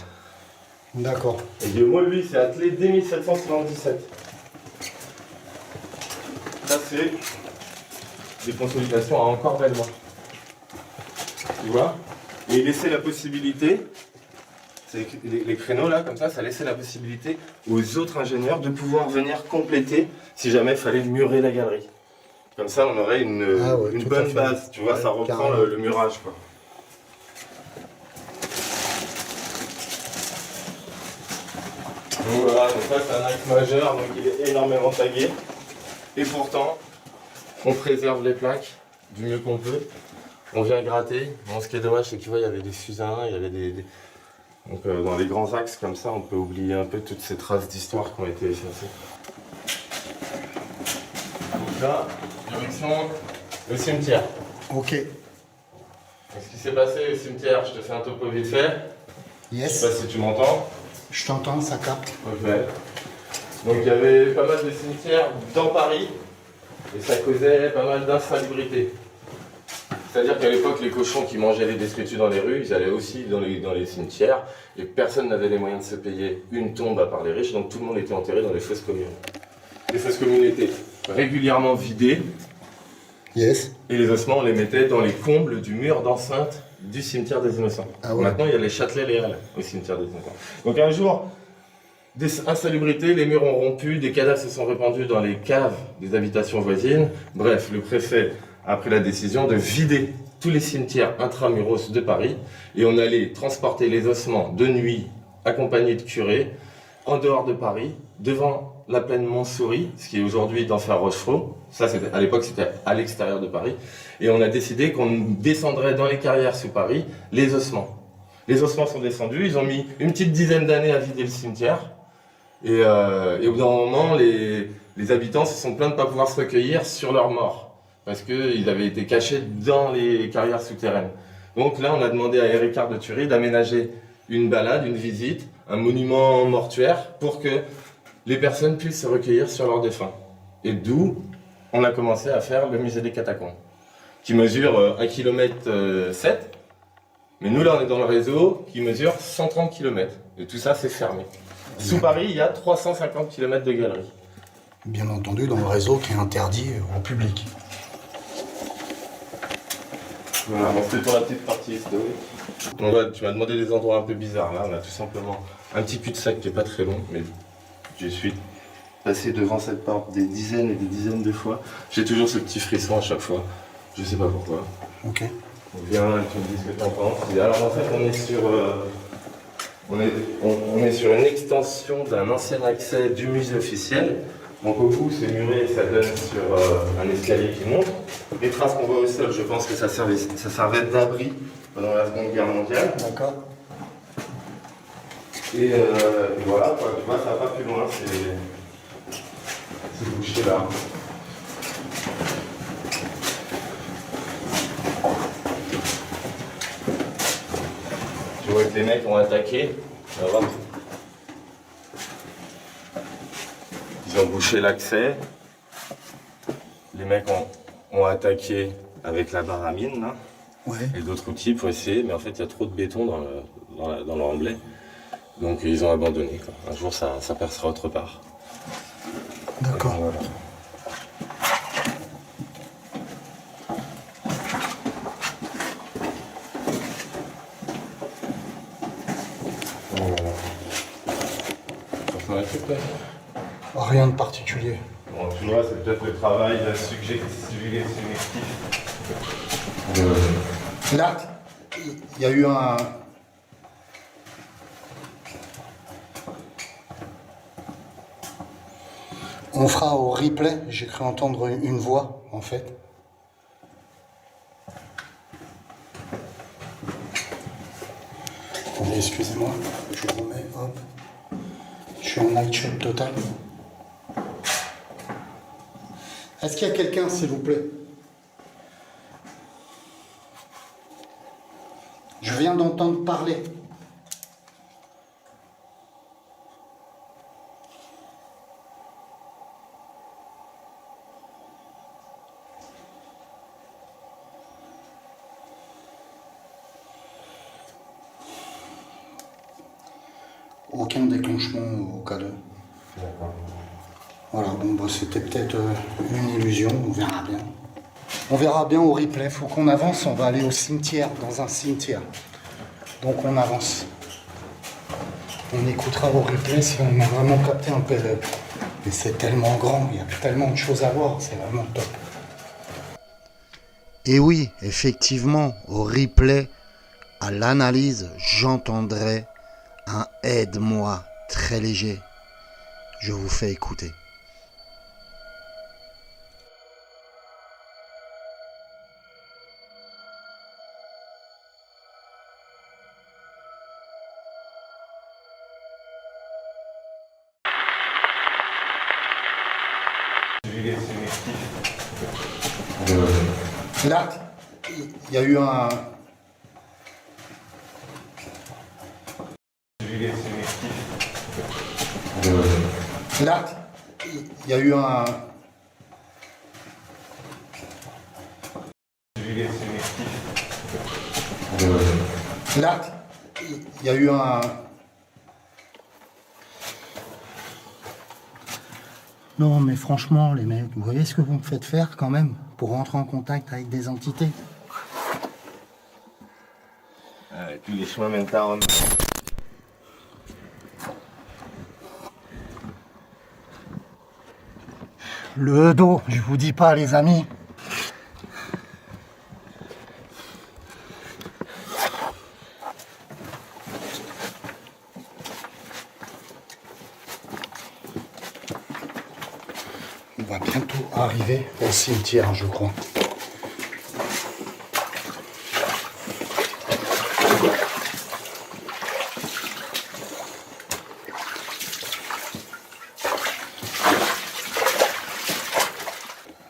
D'accord. Et Guillemot, lui, s'est attelé dès 1777. Ça, c'est des consolidations à encore bellement. Tu vois? Et il laissait la possibilité, les créneaux là, comme ça laissait la possibilité aux autres ingénieurs de pouvoir venir compléter si jamais il fallait murer la galerie. Comme ça, on aurait une bonne base, tu vois, ouais, ça reprend le murage, quoi. Donc voilà, donc ça c'est un axe majeur, donc il est énormément tagué. Et pourtant, on préserve les plaques du mieux qu'on peut. On vient gratter. Bon, ce qui est dommage, c'est que tu vois, il y avait des fusains, il y avait Donc dans les grands axes comme ça, on peut oublier un peu toutes ces traces d'histoire qui ont été effacées. Donc là, direction le cimetière. Ok. Donc, ce qui s'est passé au cimetière, je te fais un topo vite fait. Yes. Je sais pas si tu m'entends. Je t'entends, ça capte. Ok. Donc il y avait pas mal de cimetières dans Paris et ça causait pas mal d'insalubrité. C'est-à-dire qu'à l'époque, les cochons qui mangeaient les détritus dans les rues, ils allaient aussi dans les cimetières et personne n'avait les moyens de se payer une tombe à part les riches, donc tout le monde était enterré dans les fosses communes. Les fosses communes étaient régulièrement vidées. Yes. Et les ossements, on les mettait dans les combles du mur d'enceinte du cimetière des Innocents. Ah ouais. Maintenant, il y a les Châtelet-Léal au cimetière des Innocents. Donc un jour, des insalubrités, les murs ont rompu, des cadavres se sont répandus dans les caves des habitations voisines. Bref, le préfet a pris la décision de vider tous les cimetières intramuros de Paris et on allait transporter les ossements de nuit, accompagnés de curés, en dehors de Paris, devant la plaine Montsouris, ce qui est aujourd'hui d'Enfer Rochefort. Ça, à l'époque, c'était à l'extérieur de Paris. Et on a décidé qu'on descendrait dans les carrières sous Paris les ossements. Les ossements sont descendus, ils ont mis une petite dizaine d'années à vider le cimetière. Et au bout d'un moment, les habitants se sont plaints de ne pas pouvoir se recueillir sur leurs morts. Parce qu'ils avaient été cachés dans les carrières souterraines. Donc là, on a demandé à Héricard de Thury d'aménager une balade, une visite, un monument mortuaire pour que les personnes puissent se recueillir sur leurs défunts. Et d'où on a commencé à faire le musée des catacombes, qui mesure 1,7 km. Mais nous, là, on est dans le réseau qui mesure 130 km. Et tout ça, c'est fermé. Sous Paris, il y a 350 km de galeries. Bien entendu, dans le réseau qui est interdit au public. Voilà, bon, c'était pour la petite partie historique. Donc, ouais, tu m'as demandé des endroits un peu bizarres. Là, on a tout simplement un petit cul-de-sac qui n'est pas très long, mais je suis passé devant cette porte des dizaines et des dizaines de fois. J'ai toujours ce petit frisson à chaque fois. Je sais pas pourquoi. Ok. Donc, viens, tu me dis ce que tu en penses. Et alors, en fait, on est sur une extension d'un ancien accès du musée officiel. Donc au bout, c'est muré, ça donne sur un escalier qui monte. Les traces qu'on voit au sol, je pense que ça servait d'abri pendant la Seconde Guerre mondiale. D'accord. Et voilà, quoi. Tu vois, ça va pas plus loin, c'est bouché là. Tu vois que les mecs ont attaqué. Ils ont bouché l'accès. Les mecs ont attaqué avec la barre à mine là, ouais, et d'autres outils pour essayer, mais en fait il y a trop de béton dans le remblai. Donc ils ont abandonné, quoi. Un jour ça percera autre part. D'accord. Voilà. Voilà. Rien de particulier. Bon, tu vois, c'est peut-être le travail suggestif. Là, il y a eu un... On fera au replay, j'ai cru entendre une voix, en fait. Attendez, excusez-moi, je remets, hop. Je suis en night shot total. Est-ce qu'il y a quelqu'un, s'il vous plaît? Je viens d'entendre parler. Aucun déclenchement au cas de. D'accord. Voilà, bon, bah, c'était peut-être une illusion, on verra bien. On verra bien au replay, faut qu'on avance, on va aller au cimetière, dans un cimetière. Donc on avance. On écoutera au replay si on a vraiment capté un peu. Mais c'est tellement grand, il y a tellement de choses à voir, c'est vraiment top. Et oui, effectivement, au replay, à l'analyse, j'entendrai un aide-moi très léger. Je vous fais écouter. Là, il y a eu un... Là, il y a eu un... Là, il y a eu un... Non, mais franchement, les mecs, vous voyez ce que vous me faites faire quand même pour rentrer en contact avec des entités? Tous les chemins mènent à Rome. Le dos, je vous dis pas, les amis. On va bientôt arriver au cimetière, je crois.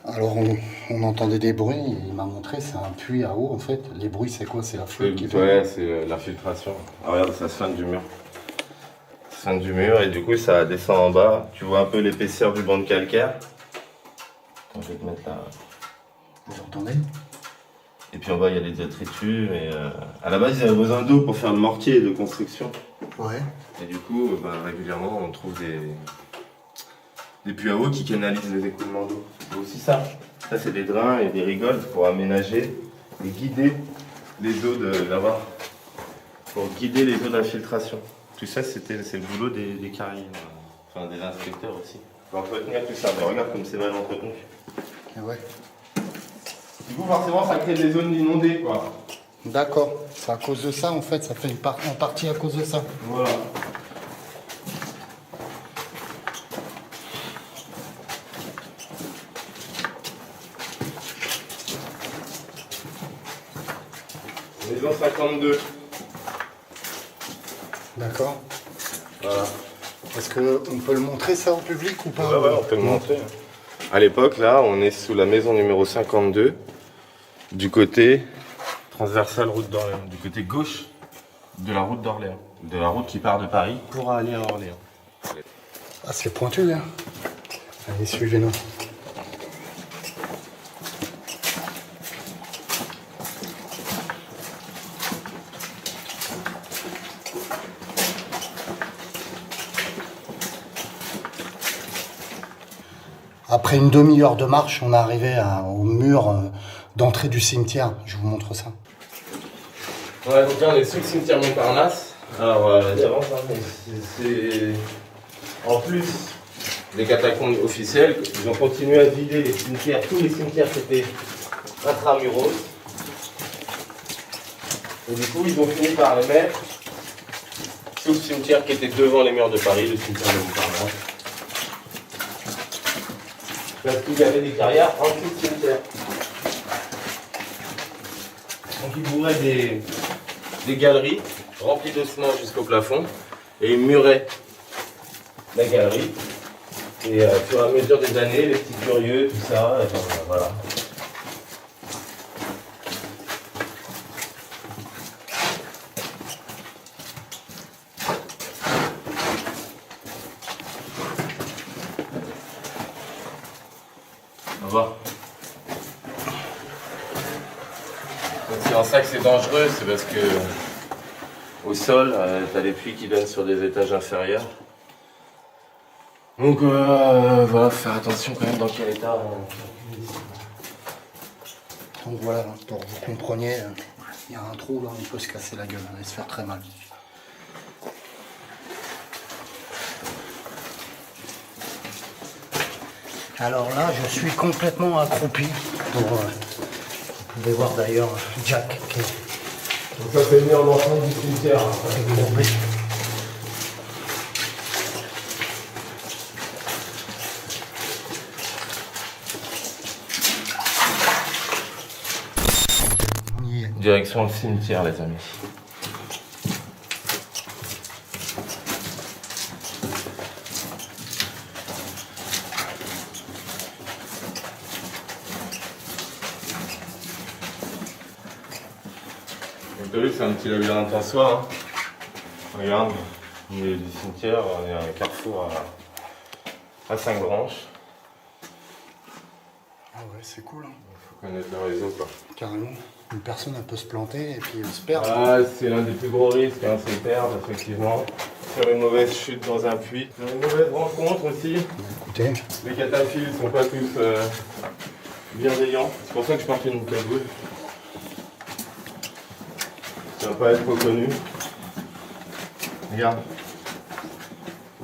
Alors on entendait des bruits, il m'a montré, c'est un puits à eau en fait. Les bruits c'est quoi? C'est la flotte qui fait? Ouais, c'est l'infiltration. Ah, regarde, ça se feinte du mur. Ça se feinte du mur et du coup ça descend en bas. Tu vois un peu l'épaisseur du banc de calcaire. Attends, je vais te mettre là. Vous entendez? Et puis en bas il y a les détritus. Et à la base ils avaient besoin d'eau pour faire le mortier de construction. Ouais. Et du coup, régulièrement on trouve des puits à eau qui canalisent les écoulements d'eau. C'est aussi ça. Ça c'est des drains et des rigoles pour aménager et guider les eaux pour guider les eaux d'infiltration. Tout ça c'est le boulot des carriers, enfin des inspecteurs aussi. Pour entretenir tout ça, mais regarde comme c'est mal entretenu. Et ouais. Du coup forcément ça crée des zones inondées quoi. D'accord, c'est à cause de ça en fait, ça fait en partie à cause de ça. Voilà. Maison 52. D'accord. Voilà. Est-ce qu'on peut le montrer ça au public ou pas? Ouais, on peut le montrer. À l'époque, là, on est sous la maison numéro 52, du côté transversale route d'Orléans, du côté gauche de la route d'Orléans, de la route qui part de Paris pour aller à Orléans. Ah, c'est pointu, hein. Allez, suivez-nous. Après une demi-heure de marche, on est arrivé au mur d'entrée du cimetière. Je vous montre ça. Ouais, donc là on est sous le cimetière Montparnasse. Alors, vas-y, avance, hein, mais c'est... En plus des catacombes officielles. Ils ont continué à vider les cimetières, tous les cimetières qui étaient intramuros. Et du coup, ils ont fini par les mettre sous le cimetière qui était devant les murs de Paris, le cimetière de Montparnasse. Parce qu'il y avait des carrières en dessous du cimetière. Donc ils bourraient des galeries remplies d'ossements jusqu'au plafond et ils muraient la galerie. Et au fur et à mesure des années, les petits curieux, tout ça, et ben, voilà. On va voir. C'est en ça que c'est dangereux, c'est parce que au sol, tu as des puits qui donnent sur des étages inférieurs. Donc voilà, faut faire attention quand même dans quel état. Donc voilà, pour que vous compreniez, il y a un trou là, on peut se casser la gueule et se faire très mal. Alors là, je suis complètement accroupi. Vous pouvez voir d'ailleurs Jack qui est Donc ça fait venir l'enfant du cimetière. courbé. On y est. Direction le cimetière, les amis. Donc t'as vu, c'est un petit labyrinthe en soi. Hein. Regarde, au milieu du cimetière, on est à un carrefour à 5 branches. Ah ouais, c'est cool. Hein. Faut connaître le réseau, quoi. Carrément. Une personne elle peut se planter et puis se perdre. Ah, c'est l'un des plus gros risques, hein, c'est perdre, effectivement. Faire une mauvaise chute dans un puits. Faire une mauvaise rencontre aussi. Écoutez, Les cataphiles sont pas tous bienveillants. C'est pour ça que je porte une cagoule. Ça va pas être reconnu. Regarde.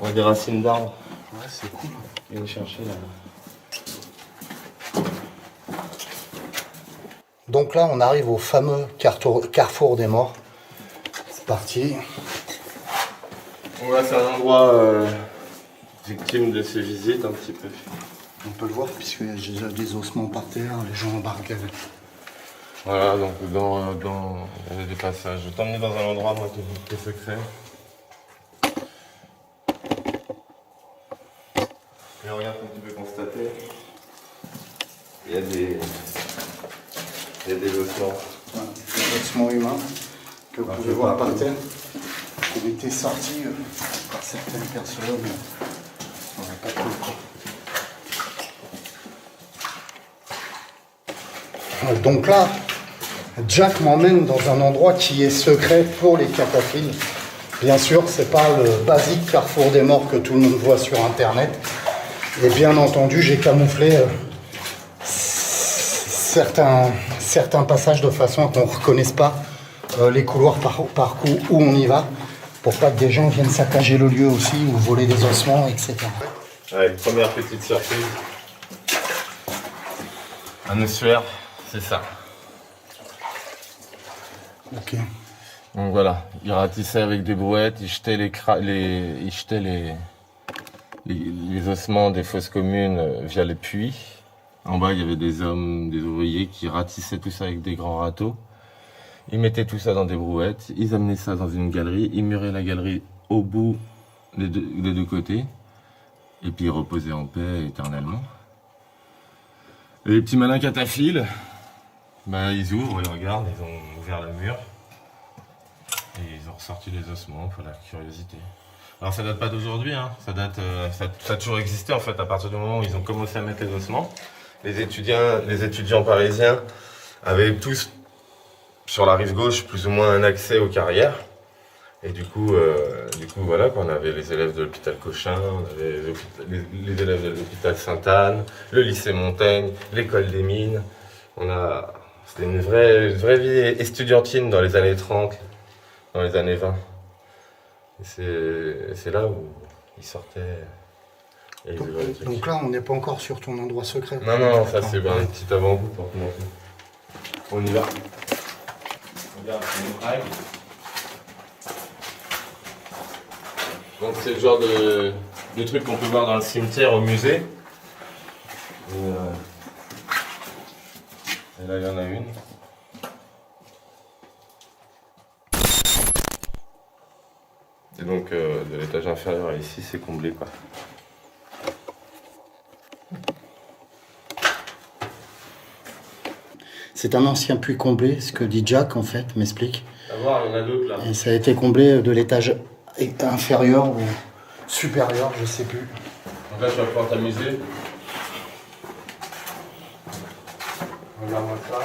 On a des racines d'arbres. ouais, c'est cool. Viens chercher là. Donc là, on arrive au fameux carrefour des morts. C'est parti. Bon, là, c'est un endroit victime de ces visites un petit peu. On peut le voir puisqu'il y a déjà des ossements par terre, les gens embarquent. Voilà, donc il y a des passages. Je vais t'emmener dans un endroit, moi, qui est secret. Et regarde, comme tu peux constater, il y a des ossements. Voilà, des ossements humains que vous pouvez voir par terre. Qui ont été sortis par certaines personnes. On n'a pas trop le temps. Donc là, Jack m'emmène dans un endroit qui est secret pour les cataphiles. Bien sûr, c'est pas le basique carrefour des morts que tout le monde voit sur internet. Et bien entendu, j'ai camouflé certains passages de façon à qu'on ne reconnaisse pas les couloirs par où on y va, pour pas que des gens viennent saccager le lieu aussi ou voler des ossements, etc. Ouais, première petite surprise. Un ossuaire, c'est ça. Ok. Donc voilà, il ratissait avec des brouettes, il jetait les ossements des fosses communes via les puits. En bas, il y avait des hommes, des ouvriers qui ratissaient tout ça avec des grands râteaux. Ils mettaient tout ça dans des brouettes, ils amenaient ça dans une galerie, ils muraient la galerie au bout des deux côtés, et puis ils reposaient en paix éternellement. Et les petits malins cataphiles, bah, ils ouvrent, ils regardent, ils ont ouvert le mur, et ils ont ressorti les ossements pour la curiosité. Alors ça date pas d'aujourd'hui, hein. Ça a toujours existé en fait à partir du moment où ils ont commencé à mettre les ossements. Les étudiants parisiens avaient tous sur la rive gauche plus ou moins un accès aux carrières. Et du coup voilà, on avait les élèves de l'hôpital Cochin, on avait les élèves de l'hôpital Sainte-Anne, le lycée Montaigne, l'école des mines. C'était une vraie vie estudiantine dans les années 30, dans les années 20. Et c'est là où ils sortaient Et ils ouvrent les trucs. Donc là, on n'est pas encore sur ton endroit secret. Non, non, ça c'est un petit avant-goût pour te montrer. On y va. Regarde, c'est une hague. Donc c'est le genre de truc qu'on peut voir dans le cimetière au musée. Et là il y en a une. Et donc de l'étage inférieur à ici c'est comblé quoi. C'est un ancien puits comblé, ce que dit Jack en fait, m'explique. À voir, il y en a d'autres là. Et ça a été comblé de l'étage inférieur ou supérieur, je sais plus. Donc là tu vas pouvoir t'amuser. Regarde-moi ça.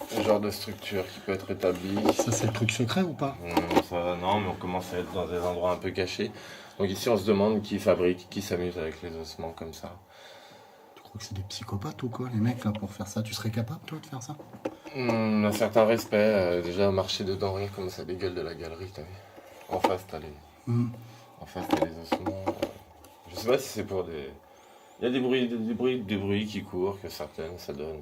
Ce genre de structure qui peut être établie. Ça c'est le truc secret ou pas? Non, mais on commence à être dans des endroits un peu cachés. Donc ici on se demande qui fabrique, qui s'amuse avec les ossements comme ça. Tu crois que c'est des psychopathes ou quoi les mecs là pour faire ça? Tu serais capable toi de faire ça? Un certain respect, déjà marcher dedans, regarde comme ça dégueule de la galerie, t'as vu. En face t'as les... En face t'as les ossements. Je sais pas si c'est pour des... Il y a des bruits qui courent, que certaines ça donne.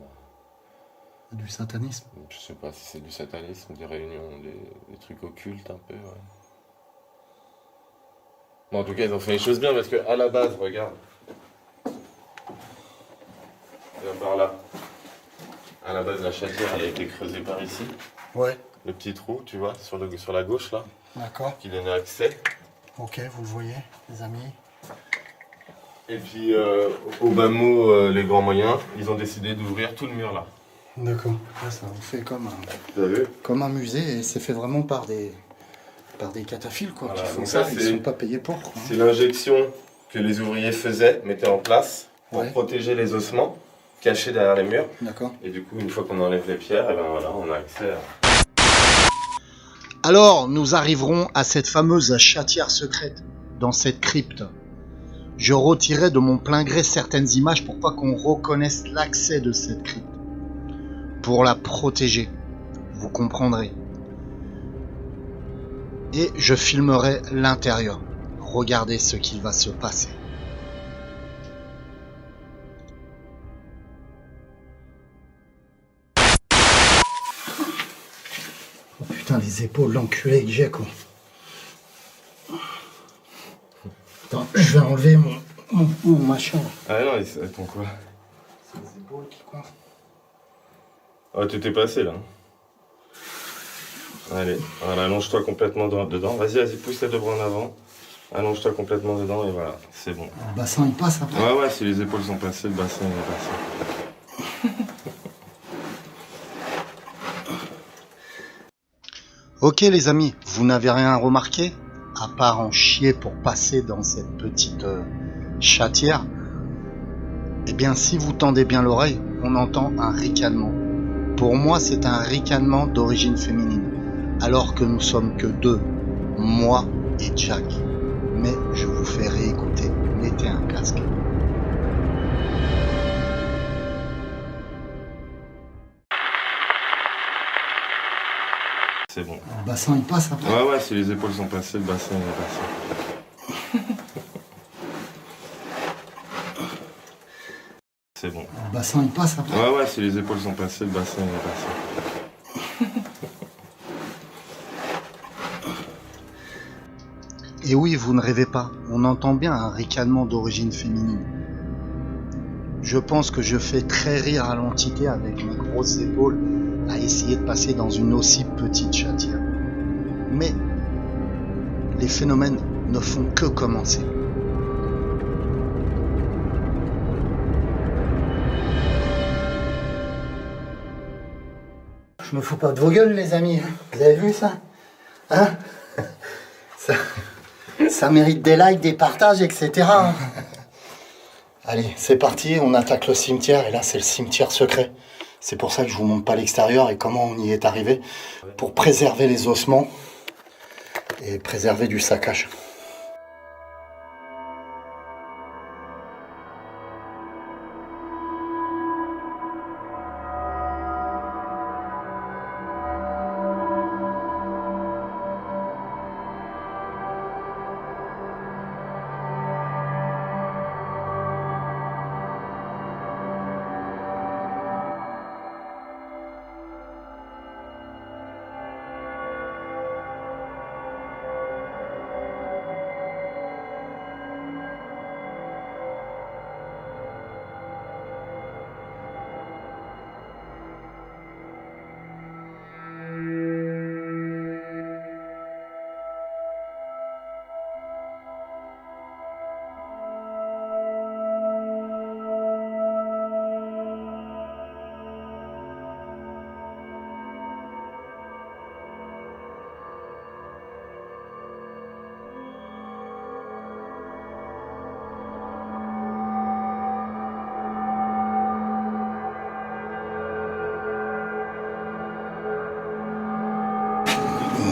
Du satanisme? Je sais pas si c'est du satanisme, des réunions, des trucs occultes un peu, ouais. Bon, en tout cas, ils ont fait les choses bien parce que à la base, regarde. Et par là. À la base, la chatière, elle a été creusée par ici. Ouais. Le petit trou, tu vois, sur la gauche là, D'accord. qui donnait accès. Ok, vous le voyez, les amis. Et puis, au bas mot, les grands moyens, ils ont décidé d'ouvrir tout le mur là. D'accord. Là, ça vous fait T'as vu? comme un musée et c'est fait vraiment par des cataphiles quoi, Voilà, qui font donc ça, ça, ils c'est- sont pas payés pour. Quoi. C'est l'injection que les ouvriers faisaient, mettaient en place pour Ouais. protéger les ossements cachés derrière les murs. D'accord. Et du coup, une fois qu'on enlève les pierres, et ben voilà, on a accès à... Alors, nous arriverons à cette fameuse chatière secrète, dans cette crypte. Je retirerai de mon plein gré certaines images pour pas qu'on reconnaisse l'accès de cette crypte. Pour la protéger, vous comprendrez. Et je filmerai l'intérieur. Regardez ce qu'il va se passer. Oh putain, les épaules, l'enculé que j'ai, quoi. Attends, je vais enlever mon machin. Ah non, attends quoi? C'est les épaules qui coincent. Ah, tu t'es passé là. Allez, voilà, allonge-toi complètement dedans. Vas-y, pousse les deux bras en avant. Allonge-toi complètement dedans et voilà, c'est bon. Le bassin, il passe après. Ouais, si les épaules sont passées, le bassin il est passé. Ok les amis, vous n'avez rien remarqué? À part en chier pour passer dans cette petite chatière. Eh bien si vous tendez bien l'oreille, on entend un ricanement. Pour moi c'est un ricanement d'origine féminine. Alors que nous sommes que deux, moi et Jack. Mais je vous fais réécouter, mettez un casque. C'est bon. Le bassin il passe après. Ouais, si les épaules sont passées, le bassin il est passé. C'est bon. Le bassin il passe après. Ouais, si les épaules sont passées, le bassin il est passé. Et oui, vous ne rêvez pas, on entend bien un ricanement d'origine féminine. Je pense que je fais très rire à l'entité avec mes grosses épaules à essayer de passer dans une aussi petite chatière. Mais les phénomènes ne font que commencer. Je me fous pas de vos gueules les amis, vous avez vu ça? Hein? Ça mérite des likes, des partages, etc. Allez, c'est parti, on attaque le cimetière, et là c'est le cimetière secret. C'est pour ça que je vous montre pas l'extérieur et comment on y est arrivé, pour préserver les ossements et préserver du saccage.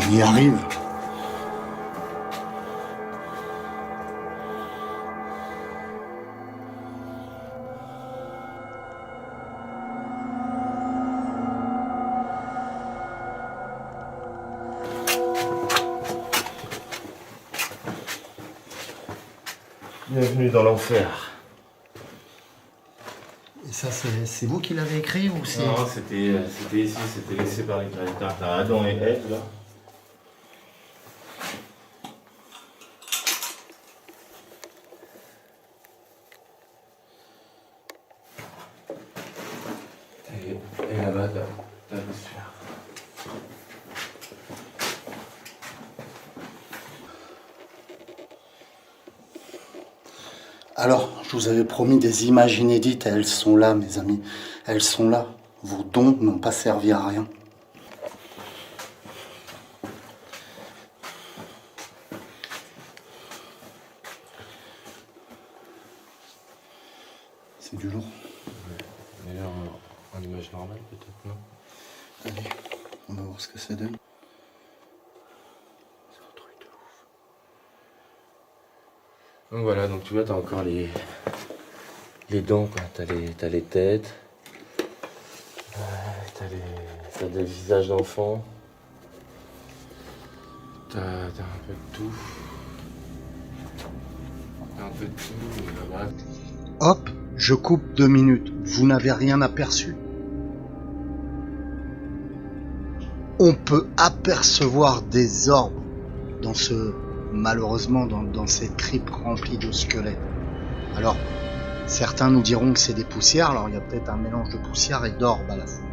On y arrive. Bienvenue dans l'enfer. Et ça, c'est vous qui l'avez écrit ou c'est... Non, c'était ici, c'était laissé par les créateurs. T'as Adam et Ève là. Et là-bas, t'as le sphère. Alors, je vous avais promis des images inédites, elles sont là, mes amis. Elles sont là. Vos dons n'ont pas servi à rien. C'est du lourd. D'ailleurs, en image normale peut-être, non? Allez, on va voir ce que ça donne. C'est un truc de ouf. Donc voilà, donc tu vois, t'as encore les dents, quoi. T'as les têtes, t'as des visages d'enfants, t'as un peu de tout. T'as un peu de tout, là-bas. Hop, je coupe 2 minutes. Vous n'avez rien aperçu. On peut apercevoir des orbes dans malheureusement, dans cette crypte remplie de squelettes. Alors, certains nous diront que c'est des poussières, alors il y a peut-être un mélange de poussière et d'orbes à la fois.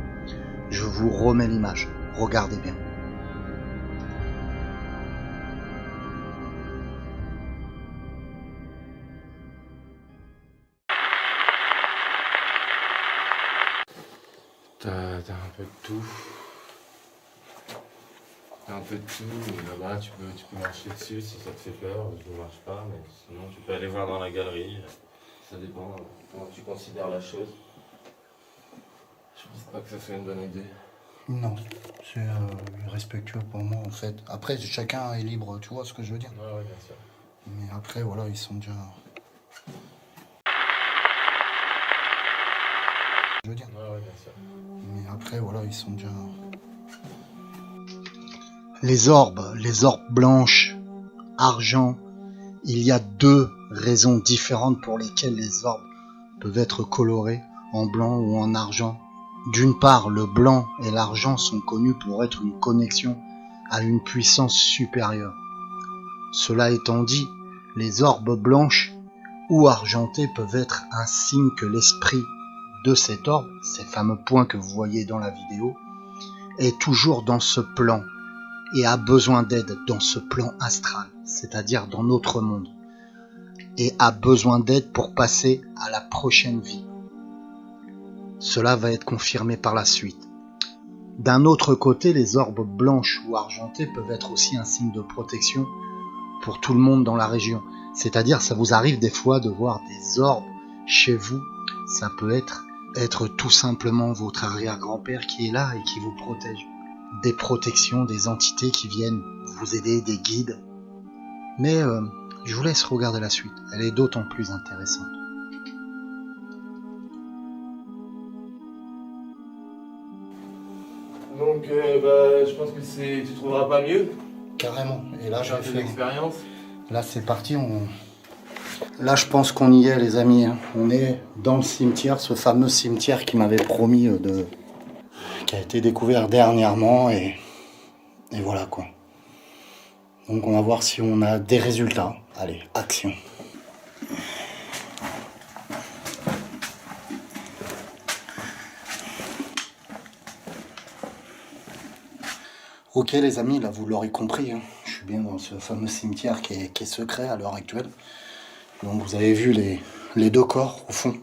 Je vous remets l'image, regardez bien. T'as un peu de tout. T'as un peu de tout, là-bas tu peux marcher dessus si ça te fait peur, je ne marche pas, mais sinon tu peux aller voir dans la galerie, ça dépend comment tu considères la chose. Je pense pas que ça soit une bonne idée. Non, c'est irrespectueux pour moi en fait. Après, chacun est libre, tu vois ce que je veux dire. Ouais, bien sûr. Mais après, voilà, ils sont déjà... Je veux dire. Ouais, bien sûr. Mais après, voilà, ils sont déjà... Les orbes blanches, argent, il y a 2 raisons différentes pour lesquelles les orbes peuvent être colorés en blanc ou en argent. D'une part, le blanc et l'argent sont connus pour être une connexion à une puissance supérieure. Cela étant dit, les orbes blanches ou argentées peuvent être un signe que l'esprit de cet orbe, ces fameux points que vous voyez dans la vidéo, est toujours dans ce plan et a besoin d'aide dans ce plan astral, c'est-à-dire dans notre monde, et a besoin d'aide pour passer à la prochaine vie. Cela va être confirmé par la suite. D'un autre côté, les orbes blanches ou argentées peuvent être aussi un signe de protection pour tout le monde dans la région. C'est-à-dire, ça vous arrive des fois de voir des orbes chez vous. Ça peut être tout simplement votre arrière-grand-père qui est là et qui vous protège. Des protections, des entités qui viennent vous aider, des guides. Mais je vous laisse regarder la suite. Elle est d'autant plus intéressante. Donc, je pense que tu trouveras pas mieux. Carrément. Et là, J'ai un peu d'expérience. Là, c'est parti. Là, je pense qu'on y est, les amis. On est dans le cimetière, ce fameux cimetière qui m'avait promis qui a été découvert dernièrement. Et voilà, quoi. Donc, on va voir si on a des résultats. Allez, action. Ok, les amis, là, vous l'aurez compris. Je suis bien dans ce fameux cimetière qui est secret à l'heure actuelle. Donc vous avez vu les 2 corps au fond.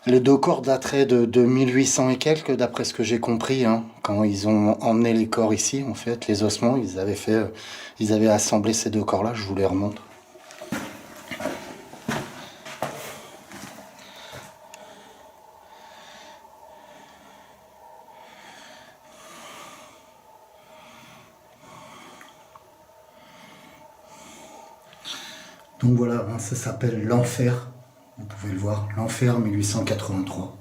Les 2 corps dateraient de 1800 et quelques, d'après ce que j'ai compris. Quand ils ont emmené les corps ici, en fait, les ossements, ils avaient assemblé ces 2 corps-là. Je vous les remonte. Donc voilà, hein, ça s'appelle l'Enfer. Vous pouvez le voir, l'Enfer 1883.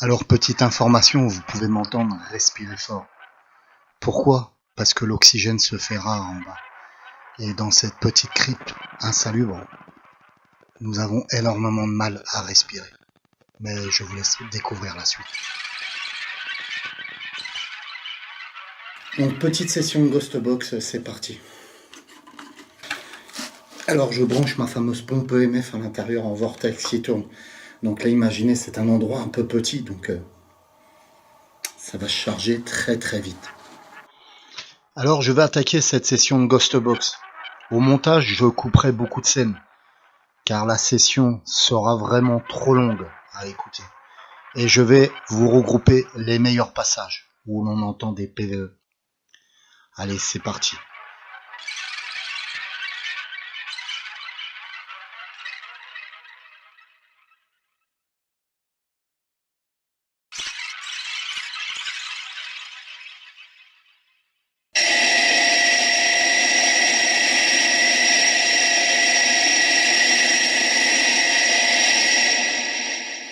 Alors, petite information, vous pouvez m'entendre respirer fort. Pourquoi? Parce que l'oxygène se fait rare en bas. Et dans cette petite crypte insalubre, nous avons énormément de mal à respirer. Mais je vous laisse découvrir la suite. Donc, petite session de Ghost Box, c'est parti. Alors, je branche ma fameuse pompe EMF à l'intérieur en vortex qui tourne. Donc là, imaginez, c'est un endroit un peu petit, donc ça va se charger très très vite. Alors, je vais attaquer cette session de Ghost Box. Au montage, je couperai beaucoup de scènes, car la session sera vraiment trop longue à écouter. Et je vais vous regrouper les meilleurs passages où l'on entend des PVE. Allez, c'est parti.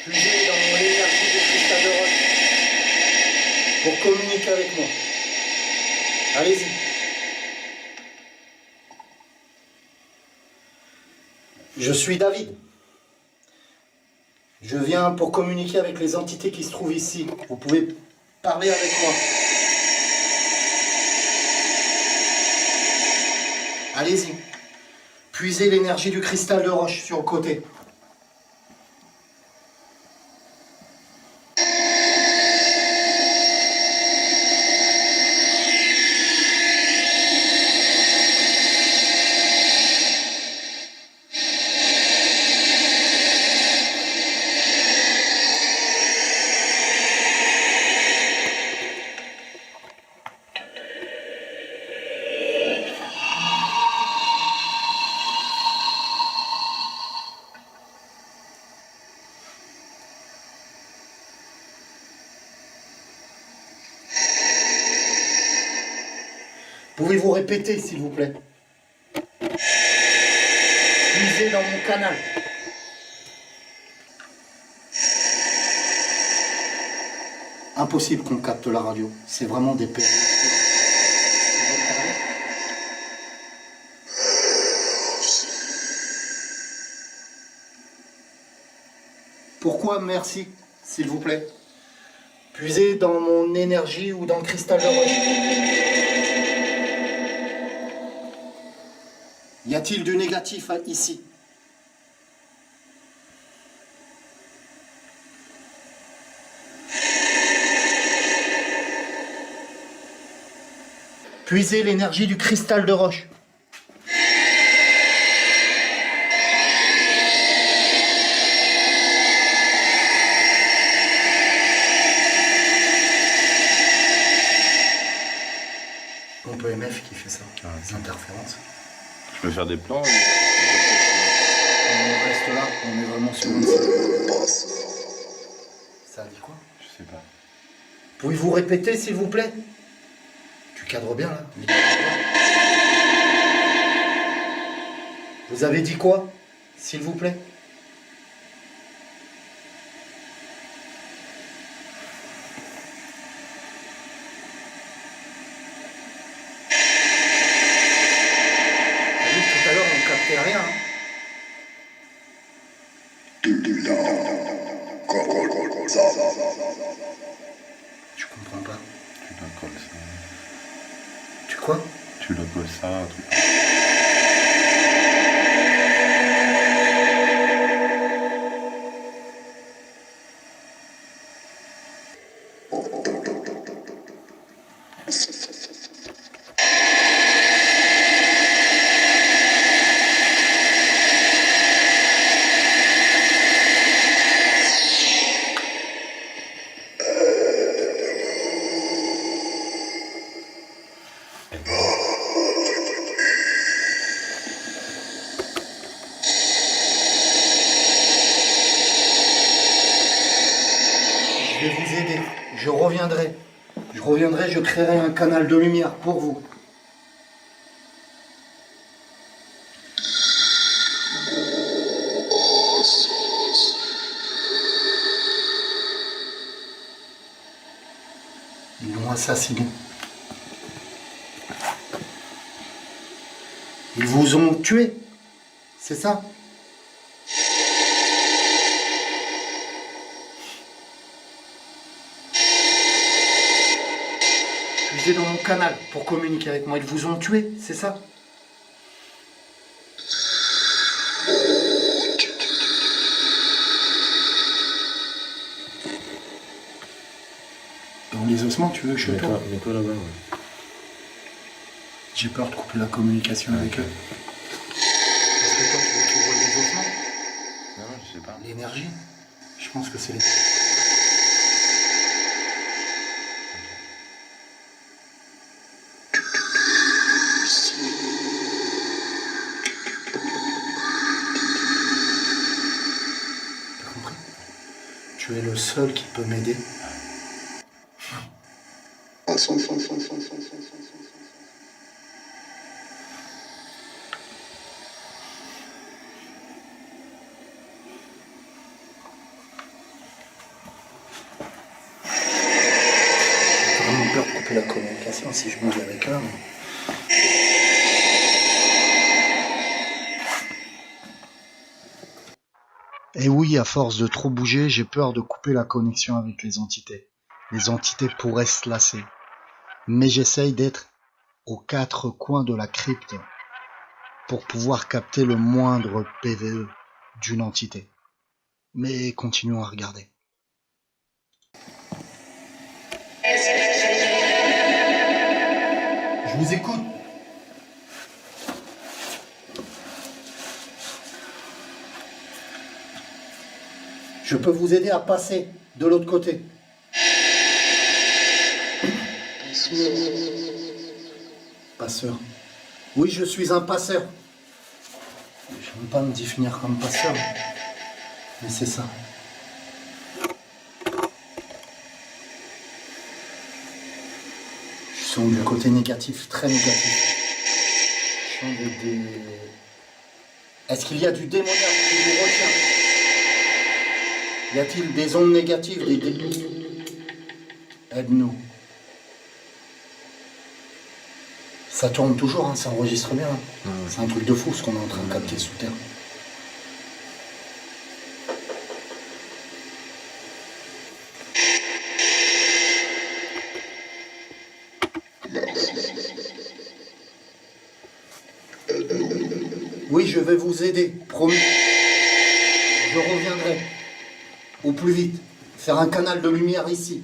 Puisez dans l'énergie du cristal de roche pour communiquer avec moi. Allez-y. Je suis David. Je viens pour communiquer avec les entités qui se trouvent ici. Vous pouvez parler avec moi. Allez-y. Puisez l'énergie du cristal de roche sur le côté. Pouvez-vous répéter, s'il vous plaît? Puisez dans mon canal. Impossible qu'on capte la radio. C'est vraiment des périls. Pourquoi merci, s'il vous plaît? Puisez dans mon énergie ou dans le cristal de roche. Y a-t-il du négatif ici? Puisez l'énergie du cristal de roche. Pompe EMF qui fait ça, les interférences. Je peux faire des plans. On reste là, on est vraiment sur une scène. Ça a dit quoi? Je sais pas. Pouvez-vous répéter, s'il vous plaît? Tu cadres bien, là. Vous avez dit quoi, s'il vous plaît? Tout à l'heure, on ne captait rien. Hein. Je comprends pas. Tu dois coller ça. Tu quoi? Tu dois coller ça, un truc. reviendrai, je créerai un canal de lumière pour vous. Ils l'ont assassiné. Ils vous ont tué, c'est ça? Puisez dans mon canal pour communiquer avec moi. Ils vous ont tué, c'est ça? Dans les ossements, tu veux que je tourne? Mets-toi là-bas, ouais. J'ai peur de couper la communication avec eux. Est-ce que toi, tu veux qu'ils voient les ossements? Non, je sais pas. L'énergie? Je pense que c'est les... T'as compris? Tu es le seul qui peut m'aider. J'ai vraiment peur de couper la communication si je bouge avec eux. Et oui, à force de trop bouger, j'ai peur de couper la connexion avec les entités. Les entités pourraient se lasser. Mais j'essaye d'être aux quatre coins de la crypte pour pouvoir capter le moindre PVE d'une entité. Mais continuons à regarder. Je vous écoute. Je peux vous aider à passer de l'autre côté. Passeur. Oui, je suis un passeur. Je n'aime pas me définir comme passeur, mais c'est ça. Je sens du côté négatif, très négatif. Je sens des... Est-ce qu'il y a du démoniaque qui vous retient? Y a-t-il des ondes négatives, des dégoûts? Aide-nous. Ça tourne toujours, hein, ça enregistre bien. Hein. C'est un truc de fou ce qu'on est en train de capter sous terre. Oui, je vais vous aider, promis. Je reviendrai au plus vite, faire un canal de lumière ici.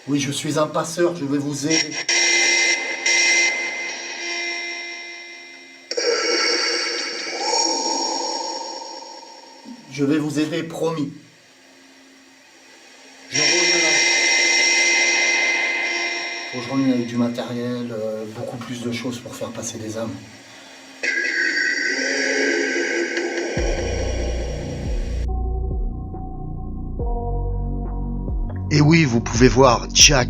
Oui, je suis un passeur, je vais vous aider. Je vais vous aider, promis. Je reviens là. Faut que je revienne avec du matériel, beaucoup plus de choses pour faire passer des âmes. Et oui, vous pouvez voir Jack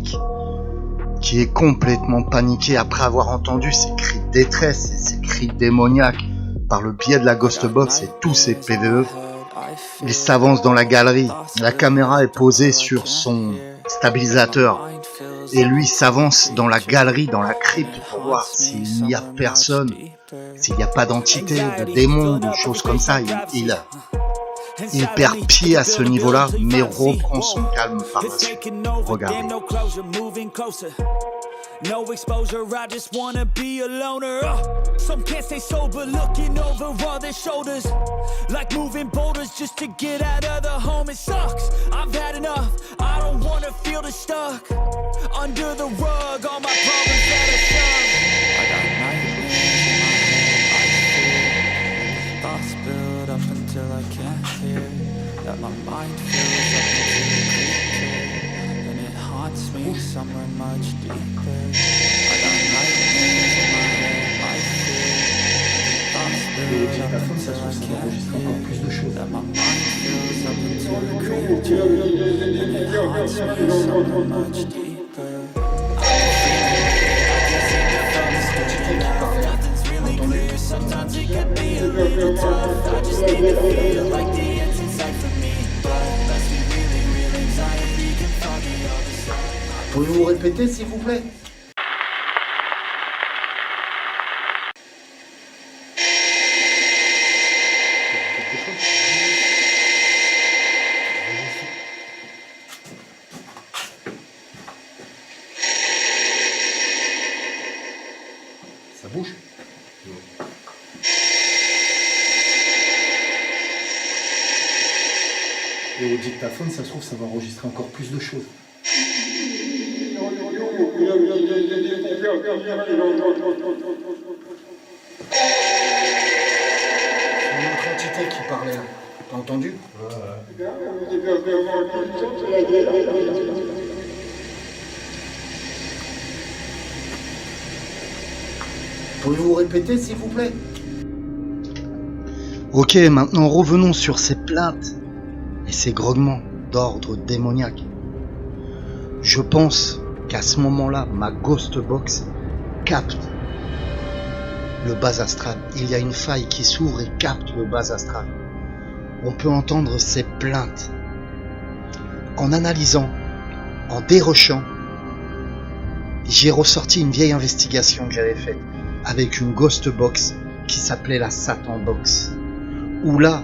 qui est complètement paniqué après avoir entendu ces cris de détresse et ces cris démoniaques par le biais de la Ghost Box et tous ces PVE. Il s'avance dans la galerie, la caméra est posée sur son stabilisateur et lui s'avance dans la galerie, dans la crypte pour voir s'il n'y a personne, s'il n'y a pas d'entité, de démon, de choses comme ça. Il perd pied à ce niveau-là, mais reprend son calme par la suite. Regardez. No exposure, I just wanna be a loner. Some can't stay sober, looking over all their shoulders, like moving boulders just to get out of the home. It sucks, I've had enough. I don't wanna feel the stuck under the rug, all my problems that are shoved. I got nightmares in my head, I fear thoughts build up until I can't hear, that my mind fills up into a creature, and it haunts haunts me somewhere much deeper. I got nightmares in my head, I fear thoughts build up until I can't hear. That my mind fills up into a creature, and it haunts me somewhere much deeper. I can seem to focus, doing enough. Nothing's really clear. Sometimes it can be a little tough. I just need to feel like the end's in sight for me. But let's be really real, anxiety can foggy all the stuff. Pouvez-vous répéter s'il vous plaît? Ça bouge? Et au dictaphone, ça se trouve, ça va enregistrer encore plus de choses. C'est une autre entité qui parlait là. T'as entendu? Pouvez-vous répéter s'il vous plaît? Ok, maintenant revenons sur ces plaintes et ces grognements d'ordre démoniaque. Je pense qu'à ce moment-là, ma Ghost Box capte le bas astral. Il y a une faille qui s'ouvre et capte le bas astral. On peut entendre ces plaintes. En analysant, en dérochant, j'ai ressorti une vieille investigation que j'avais faite avec une Ghost Box qui s'appelait la Satan Box. Où là,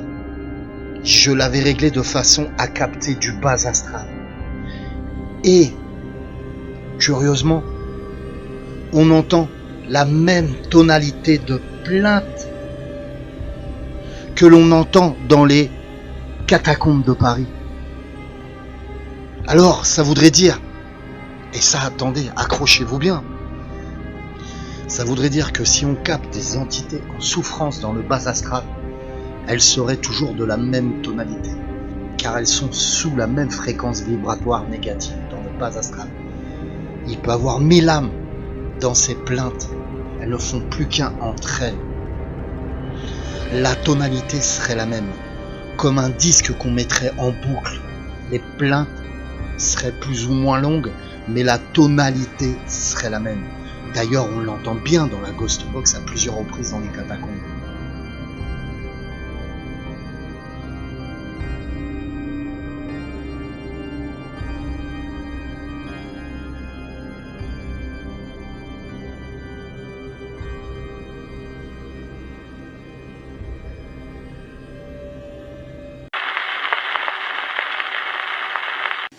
je l'avais réglée de façon à capter du bas astral. Et, curieusement, on entend la même tonalité de plainte que l'on entend dans les catacombes de Paris. Alors, ça voudrait dire, et ça, attendez, accrochez-vous bien, ça voudrait dire que si on capte des entités en souffrance dans le bas astral, elles seraient toujours de la même tonalité, car elles sont sous la même fréquence vibratoire négative dans le bas astral. Il peut y avoir 1000 âmes dans ces plaintes, elles ne font plus qu'un entre elles. La tonalité serait la même, comme un disque qu'on mettrait en boucle. Les plaintes seraient plus ou moins longues, mais la tonalité serait la même. D'ailleurs, on l'entend bien dans la Ghost Box à plusieurs reprises dans les catacombes.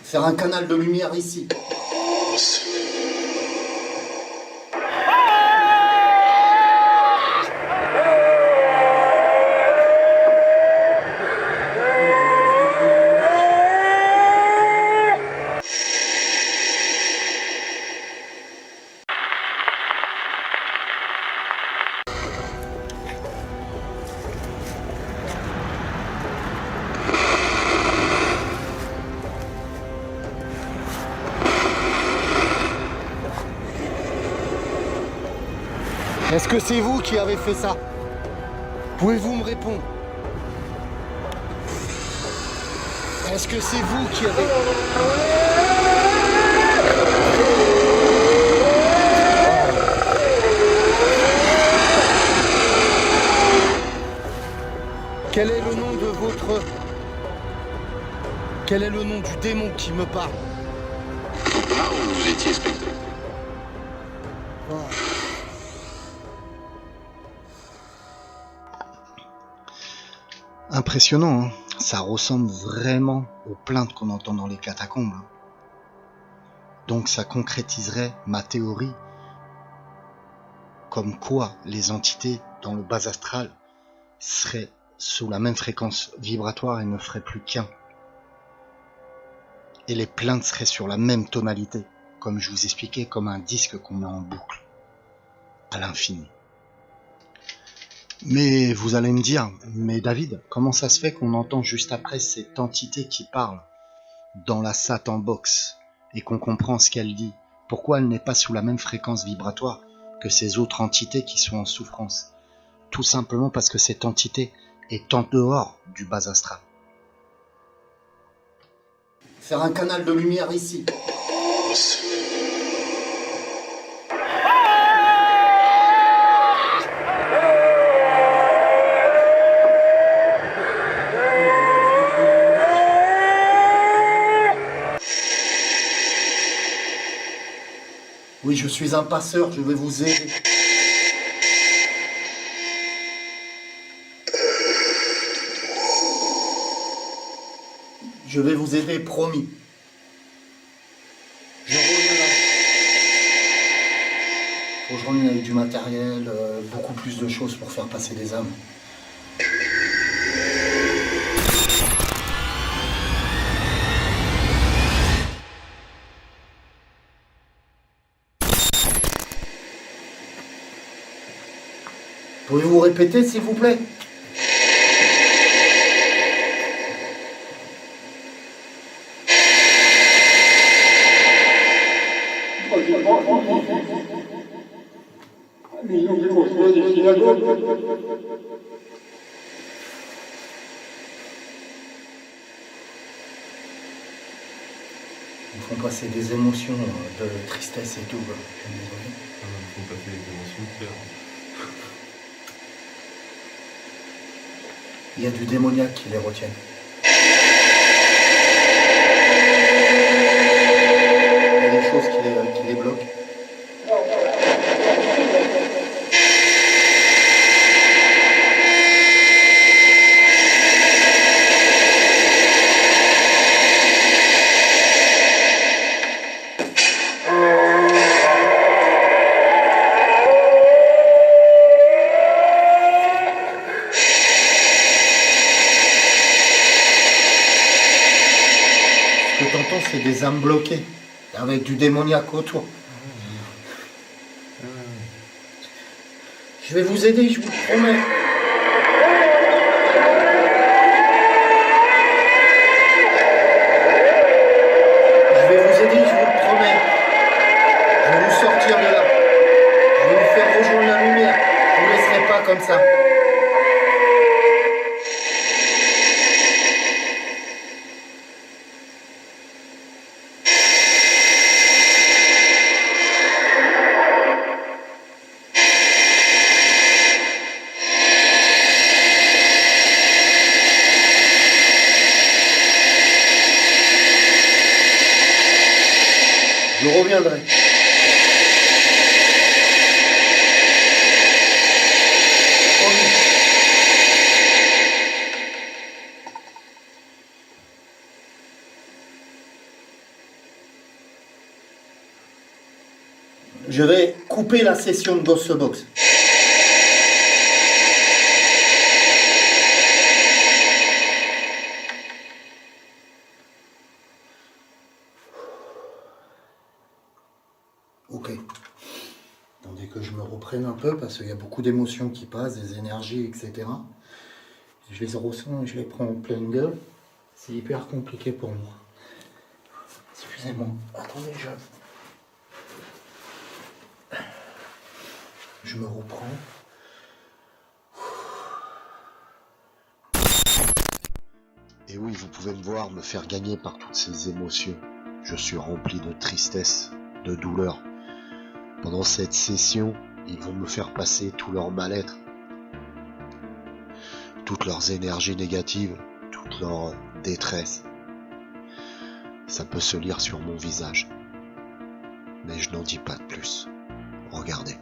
Faire un canal de lumière ici. Est-ce que c'est vous qui avez fait ça? Pouvez-vous me répondre? Est-ce que c'est vous qui avez... Quel est le nom de votre... Quel est le nom du démon qui me parle? Là où vous étiez spectre. Impressionnant, hein, ça ressemble vraiment aux plaintes qu'on entend dans les catacombes. Donc ça concrétiserait ma théorie, comme quoi les entités dans le bas astral seraient sous la même fréquence vibratoire et ne feraient plus qu'un. Et les plaintes seraient sur la même tonalité, comme je vous expliquais, comme un disque qu'on met en boucle, à l'infini. Mais vous allez me dire, mais David, comment ça se fait qu'on entend juste après cette entité qui parle dans la Satan Box? et qu'on comprend ce qu'elle dit, pourquoi elle n'est pas sous la même fréquence vibratoire que ces autres entités qui sont en souffrance? Tout simplement parce que cette entité est en dehors du bas astral. Faire un canal de lumière ici. Oui, je suis un passeur, je vais vous aider. Je vais vous aider, promis. Je reviens là. Faut que je revienne avec du matériel, beaucoup plus de choses pour faire passer des âmes. Pouvez-vous répéter, s'il vous plaît? Ils font passer des émotions de tristesse et tout. Je suis désolé. Ils font passer des émotions de peur. Il y a du démoniaque qui les retient. Il y a des choses qui les bloquent. Ce que t'entends, c'est des âmes bloquées, avec du démoniaque autour. Je vais vous aider, je vous le promets. Je vais vous aider, je vous le promets. Je vais vous sortir de là. Je vais vous faire rejoindre la lumière. Je ne vous laisserai pas comme ça. Je reviendrai. Promis. Je vais couper la session de Ghost Box. Ok. Attendez que je me reprenne un peu parce qu'il y a beaucoup d'émotions qui passent, des énergies, etc. Je les ressens et je les prends en pleine gueule. C'est hyper compliqué pour moi. Excusez-moi. Attendez, je me reprends. Et oui, vous pouvez me voir me faire gagner par toutes ces émotions. Je suis rempli de tristesse, de douleur. Pendant cette session, ils vont me faire passer tout leur mal-être, toutes leurs énergies négatives, toute leur détresse. Ça peut se lire sur mon visage. Mais je n'en dis pas de plus. Regardez.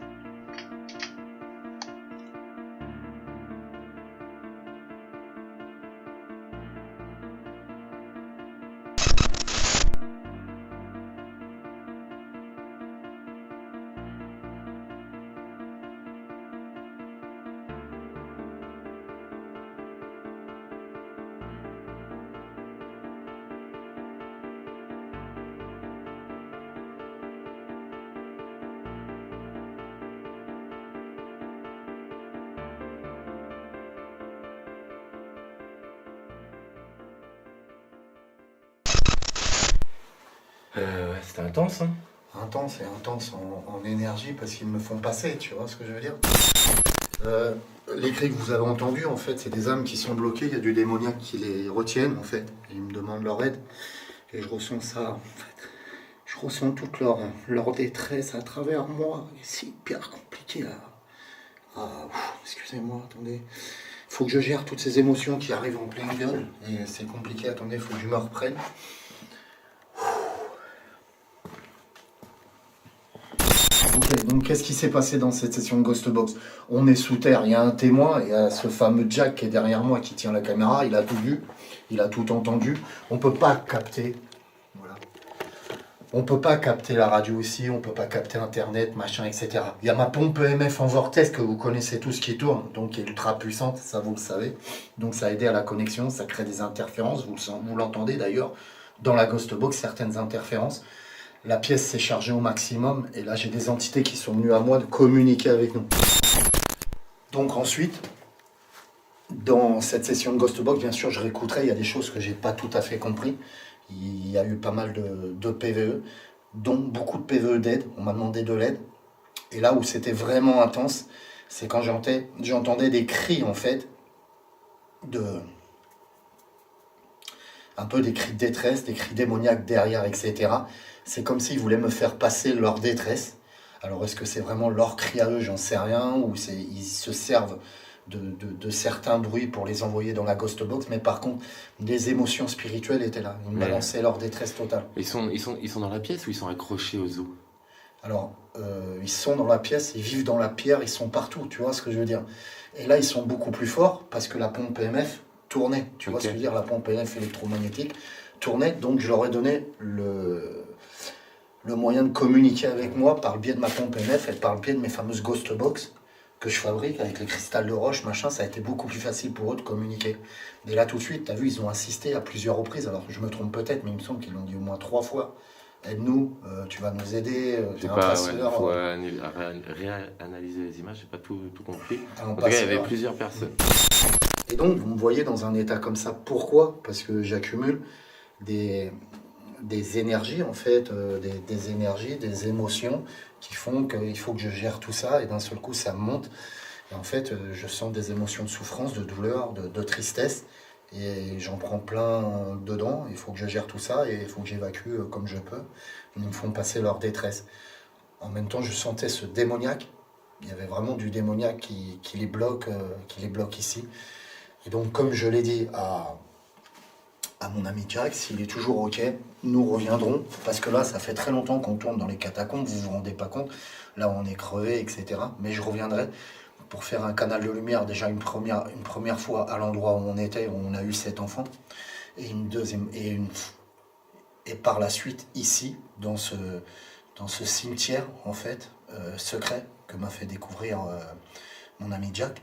Ouais, c'était intense, hein. Intense et intense en énergie parce qu'ils me font passer, tu vois ce que je veux dire. Les cris que vous avez entendus, en fait, c'est des âmes qui sont bloquées, il y a du démoniaque qui les retiennent, en fait, et ils me demandent leur aide, et je ressens ça, en fait. Je ressens toute leur détresse à travers moi, et c'est hyper compliqué excusez-moi, attendez. Il faut que je gère toutes ces émotions qui arrivent en pleine gueule, et c'est compliqué, attendez, il faut que je me reprenne. Ok, donc qu'est-ce qui s'est passé dans cette session de Ghost Box? On est sous terre, il y a un témoin, il y a ce fameux Jack qui est derrière moi qui tient la caméra, il a tout vu, il a tout entendu. On peut pas capter, voilà. On peut pas capter la radio ici, on peut pas capter internet, machin, etc. Il y a ma pompe EMF en vortex que vous connaissez tous qui tourne, donc qui est ultra puissante, ça vous le savez. Donc ça a aidé à la connexion, ça crée des interférences, vous l'entendez d'ailleurs dans la Ghost Box, certaines interférences. La pièce s'est chargée au maximum et là j'ai des entités qui sont venues à moi de communiquer avec nous. Donc ensuite, dans cette session de Ghost Box, bien sûr je réécouterai, il y a des choses que j'ai pas tout à fait compris. Il y a eu pas mal de PVE, dont beaucoup de PVE d'aide, on m'a demandé de l'aide. Et là où c'était vraiment intense, c'est quand j'entendais des cris en fait, un peu des cris de détresse, des cris démoniaques derrière, etc. C'est comme s'ils voulaient me faire passer leur détresse. Alors est-ce que c'est vraiment leur cri à eux, j'en sais rien, ou ils se servent de certains bruits pour les envoyer dans la Ghost Box, mais par contre, les émotions spirituelles étaient là. Ils me balançaient leur détresse totale. Ils sont dans la pièce ou ils sont accrochés aux os? Alors, ils sont dans la pièce, ils vivent dans la pierre, ils sont partout, tu vois ce que je veux dire. Et là, ils sont beaucoup plus forts parce que la pompe EMF tournait, tu vois ce que je veux dire, la pompe EMF électromagnétique tournait, donc je leur ai donné le moyen de communiquer avec moi par le biais de ma pompe EMF et par le biais de mes fameuses Ghost Box que je fabrique avec les cristals de roche, machin, ça a été beaucoup plus facile pour eux de communiquer. Et là, tout de suite, tu as vu, ils ont insisté à plusieurs reprises, alors je me trompe peut-être, mais il me semble qu'ils l'ont dit au moins 3 fois. Aide-nous, tu vas nous aider, t'es un passeur. Il faut réanalyser les images, j'ai pas tout compris. En tout cas, il y avait plusieurs personnes. Et donc, vous me voyez dans un état comme ça. Pourquoi? Parce que j'accumule des énergies, en fait, des énergies, des émotions qui font qu'il faut que je gère tout ça. Et d'un seul coup, ça monte. Et en fait, je sens des émotions de souffrance, de douleur, de tristesse. Et j'en prends plein dedans. Il faut que je gère tout ça et il faut que j'évacue comme je peux. Ils me font passer leur détresse. En même temps, je sentais ce démoniaque. Il y avait vraiment du démoniaque qui les bloque ici. Et donc, comme je l'ai dit à mon ami Jack, s'il est toujours OK, nous reviendrons. Parce que là, ça fait très longtemps qu'on tourne dans les catacombes, vous vous rendez pas compte. Là, on est crevé, etc. Mais je reviendrai pour faire un canal de lumière, déjà une première fois à l'endroit où on était, où on a eu cet enfant. Et une deuxième, et par la suite, ici, dans ce cimetière, en fait, secret, que m'a fait découvrir mon ami Jack.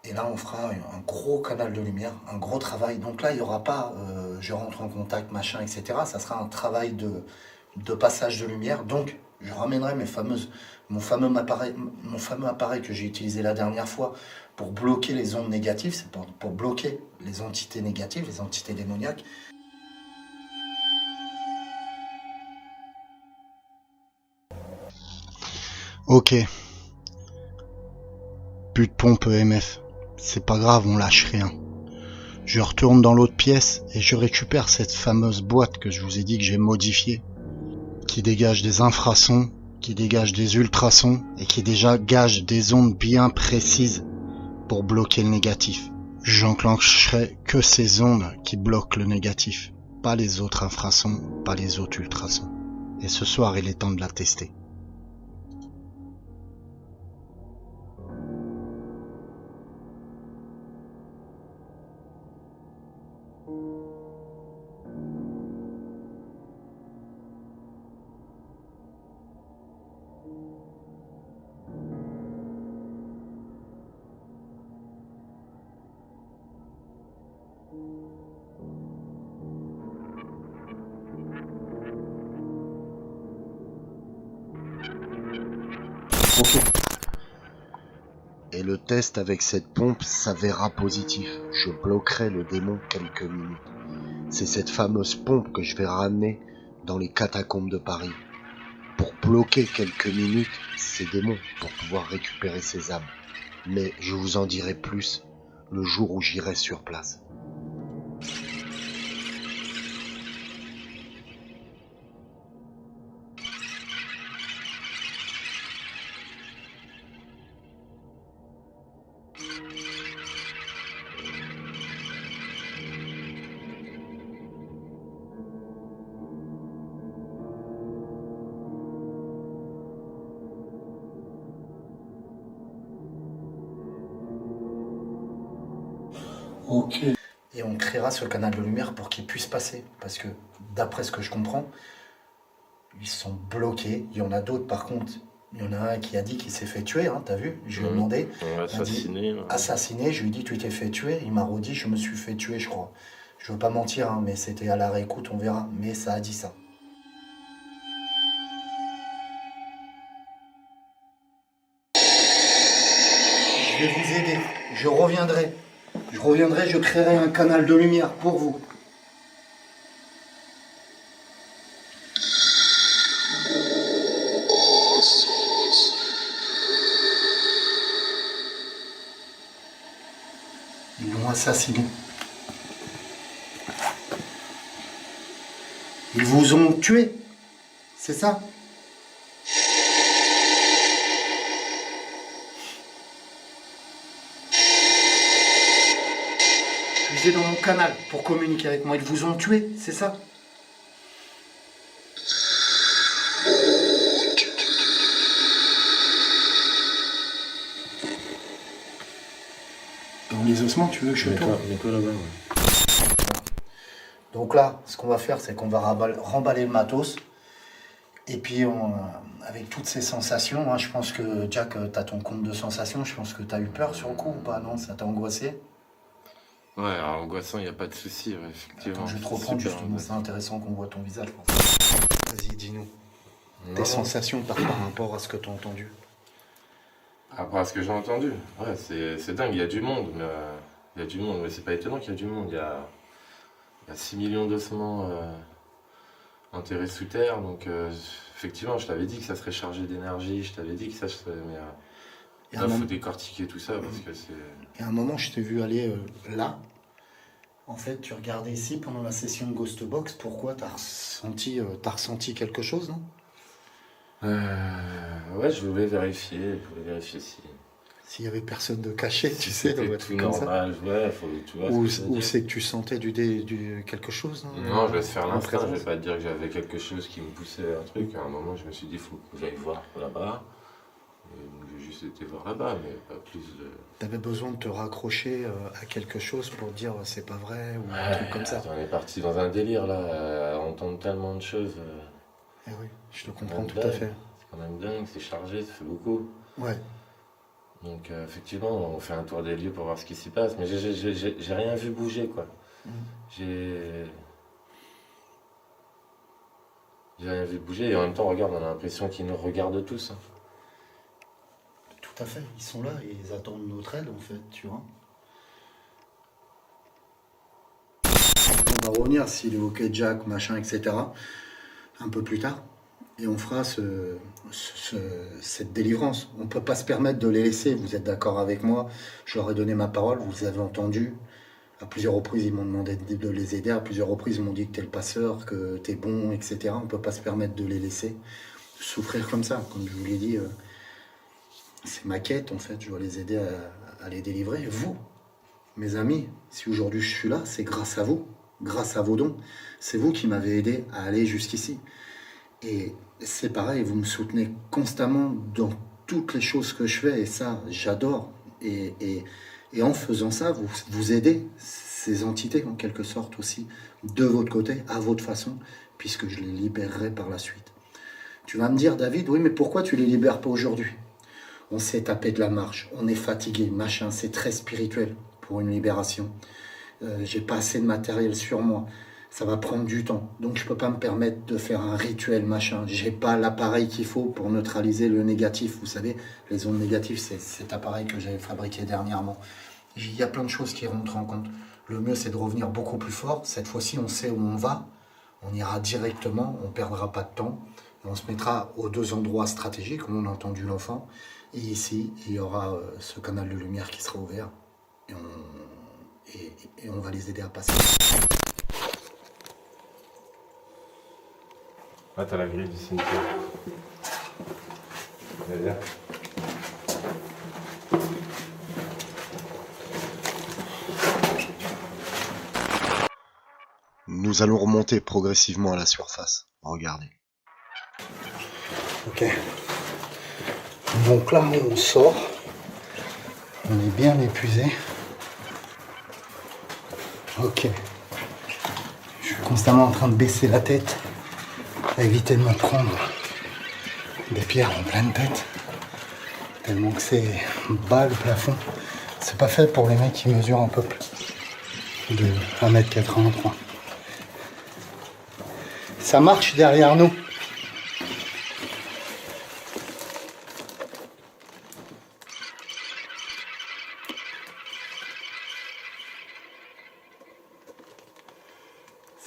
Et là, on fera un gros canal de lumière, un gros travail. Donc là, il n'y aura pas je rentre en contact, machin, etc. Ça sera un travail de passage de lumière. Donc, je ramènerai mon fameux appareil que j'ai utilisé la dernière fois pour bloquer les ondes négatives. C'est pour bloquer les entités négatives, les entités démoniaques. Ok. Plus de pompe EMF. C'est pas grave, on lâche rien. Je retourne dans l'autre pièce et je récupère cette fameuse boîte que je vous ai dit que j'ai modifiée, qui dégage des infrasons, qui dégage des ultrasons et qui dégage des ondes bien précises pour bloquer le négatif. J'enclencherai que ces ondes qui bloquent le négatif, pas les autres infrasons, pas les autres ultrasons. Et ce soir, il est temps de la tester. Et le test avec cette pompe s'avéra positif. Je bloquerai le démon quelques minutes. C'est cette fameuse pompe que je vais ramener dans les catacombes de Paris, pour bloquer quelques minutes ces démons, pour pouvoir récupérer ces âmes. Mais je vous en dirai plus le jour où j'irai sur place. Ok. Et on créera ce canal de lumière pour qu'il puisse passer. Parce que, d'après ce que je comprends, ils sont bloqués. Il y en a d'autres, par contre. Il y en a un qui a dit qu'il s'est fait tuer, hein, t'as vu? Je lui ai demandé. Assassiné. Assassiné, je lui ai dit, tu t'es fait tuer. Il m'a redit, je me suis fait tuer, je crois. Je veux pas mentir, hein, mais c'était à la réécoute, on verra. Mais ça a dit ça. Je vais vous aider. Je reviendrai. Je créerai un canal de lumière pour vous. Ils l'ont assassiné. Ils vous ont tué. C'est ça? Puisez dans mon canal pour communiquer avec moi. Ils vous ont tué, c'est ça? Dans les ossements, tu veux que je tourne? Mets-toi là-bas, ouais. Donc là, ce qu'on va faire, c'est qu'on va remballer le matos. Et puis, avec toutes ces sensations, hein, je pense que, Jack, tu as ton compte de sensations. Je pense que tu as eu peur sur le coup ou pas? Non, ça t'a angoissé? Ouais, alors angoissant, il n'y a pas de souci, ouais, effectivement. Attends, je vais te reprendre Super justement, c'est angoissant. intéressant qu'on voit ton visage. Vas-y, dis-nous. Tes Non. sensations par rapport à ce que tu as entendu. Après ce que j'ai entendu, ouais, c'est dingue, il y a du monde, mais c'est pas étonnant qu'il y a du monde. Il y a 6 millions d'ossements enterrés sous terre, donc effectivement, je t'avais dit que ça serait chargé d'énergie, je t'avais dit que ça serait. Mais Et là, il faut décortiquer tout ça parce que c'est. Et à un moment, je t'ai vu aller là. En fait, tu regardais ici pendant la session de Ghost Box. Pourquoi t'as ressenti quelque chose, non? Ouais, je voulais vérifier si. S'il y avait personne de caché, tu sais, dans C'était un tout truc comme ça. normal, ouais, tu vois. Ou ce que je veux dire. c'est que tu sentais quelque chose, non? Non, je laisse faire l'instinct, je présence. vais pas te dire que j'avais quelque chose qui me poussait à un truc. À un moment, je me suis dit, il faut que j'aille voir là-bas. Et donc, j'ai juste été voir là-bas, mais pas plus de. T'avais besoin de te raccrocher à quelque chose pour dire c'est pas vrai ou un truc comme ça. On est parti dans un délire là, à entendre tellement de choses. Eh oui, je te comprends C'est tout à fait. C'est quand même dingue, c'est chargé, ça fait beaucoup. Ouais. Donc effectivement, on fait un tour des lieux pour voir ce qui s'y passe, mais j'ai rien vu bouger quoi. J'ai rien vu bouger et en même temps, regarde, on a l'impression qu'ils nous regardent tous. Hein. Tout à fait. Ils sont là et ils attendent notre aide, en fait, tu vois. On va revenir s'il est OK, Jack, machin, etc. un peu plus tard. Et on fera cette délivrance. On ne peut pas se permettre de les laisser. Vous êtes d'accord avec moi? Je leur ai donné ma parole, vous avez entendu. À plusieurs reprises, ils m'ont demandé de les aider. À plusieurs reprises, ils m'ont dit que tu es le passeur, que tu es bon, etc. On ne peut pas se permettre de les laisser souffrir comme ça. Comme je vous l'ai dit, c'est ma quête, en fait. Je dois les aider à les délivrer. Vous, mes amis, si aujourd'hui je suis là, c'est grâce à vous, grâce à vos dons. C'est vous qui m'avez aidé à aller jusqu'ici. Et c'est pareil, vous me soutenez constamment dans toutes les choses que je fais, et ça, j'adore. Et en faisant ça, vous aidez ces entités, en quelque sorte aussi, de votre côté, à votre façon, puisque je les libérerai par la suite. Tu vas me dire, David, oui, mais pourquoi tu les libères pas aujourd'hui? On s'est tapé de la marche, on est fatigué, machin, c'est très spirituel pour une libération. J'ai pas assez de matériel sur moi. Ça va prendre du temps. Donc je peux pas me permettre de faire un rituel machin. J'ai pas l'appareil qu'il faut pour neutraliser le négatif. Vous savez, les ondes négatives, c'est cet appareil que j'avais fabriqué dernièrement. Il y a plein de choses qui rentrent en compte. Le mieux, c'est de revenir beaucoup plus fort. Cette fois-ci, on sait où on va. On ira directement, on ne perdra pas de temps. On se mettra aux 2 endroits stratégiques où on a entendu l'enfant. Et ici, il y aura ce canal de lumière qui sera ouvert. Et on va les aider à passer. Ah, t'as la grille du cimetière. Viens. Nous allons remonter progressivement à la surface. Regardez. Ok. Donc là, on sort. On est bien épuisé. Ok. Je suis constamment en train de baisser la tête, à éviter de me prendre des pierres en pleine tête. Tellement que c'est bas le plafond. C'est pas fait pour les mecs qui mesurent un peu plus de 1m83. Ça marche derrière nous.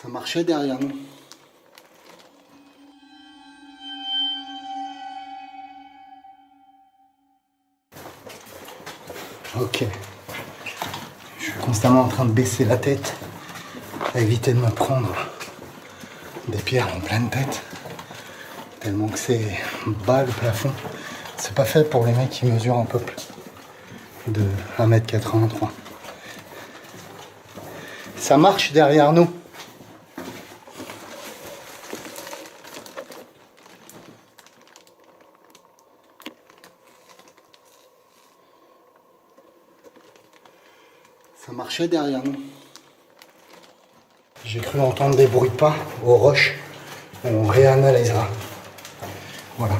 Ça marchait derrière nous. Ok. Je suis constamment en train de baisser la tête, à éviter de me prendre des pierres en pleine tête. Tellement que c'est bas le plafond. C'est pas fait pour les mecs qui mesurent un peu plus de 1m83. Ça marche derrière nous. Ça marchait derrière nous. J'ai cru entendre des bruits de pas aux roches. On réanalysera. Voilà.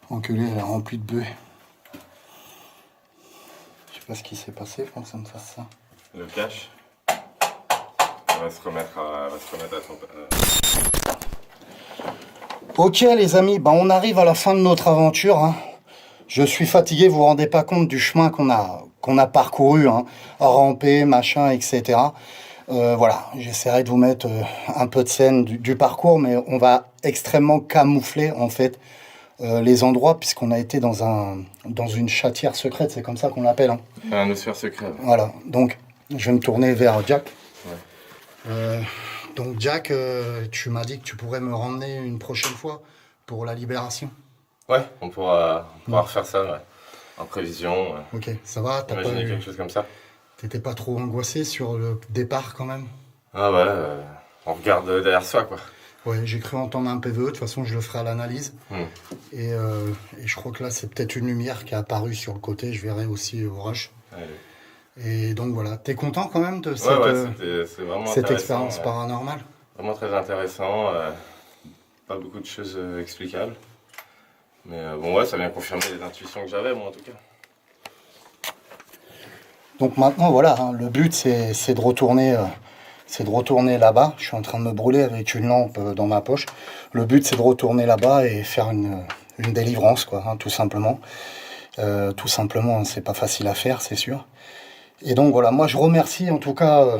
Enculé, elle est remplie de buée. Je sais pas ce qui s'est passé pour que ça me fasse ça. Le cache. On va se remettre à son... Ok les amis, on arrive à la fin de notre aventure. Hein. Je suis fatigué, vous vous rendez pas compte du chemin qu'on a parcouru, hein. Rampé, machin, etc. Voilà, j'essaierai de vous mettre un peu de scène du parcours, mais on va extrêmement camoufler en fait les endroits, puisqu'on a été dans une chatière secrète, c'est comme ça qu'on l'appelle. Hein. Un ossuaire secret. Ouais. Voilà, donc je vais me tourner vers Jack. Ouais. Donc Jack, tu m'as dit que tu pourrais me ramener une prochaine fois pour la libération. Ouais, on pourra refaire ça, ouais. En prévision. Ok, ça va, t'as pas Imaginer eu... quelque chose comme ça. T'étais pas trop angoissé sur le départ quand même? Ah ouais, on regarde derrière soi, quoi. Ouais, j'ai cru entendre un PVE, de toute façon je le ferai à l'analyse. Et je crois que là c'est peut-être une lumière qui est apparue sur le côté, je verrai aussi au rush. Allez. Et donc voilà, t'es content quand même de c'est vraiment cette expérience paranormale? Vraiment très intéressant, pas beaucoup de choses explicables. Mais bon ouais, ça vient confirmer les intuitions que j'avais moi en tout cas. Donc maintenant voilà, hein, le but c'est de retourner là-bas. Je suis en train de me brûler avec une lampe dans ma poche. Le but c'est de retourner là-bas et faire une délivrance quoi, hein, tout simplement. Tout simplement, c'est pas facile à faire, c'est sûr. Et donc voilà, moi je remercie en tout cas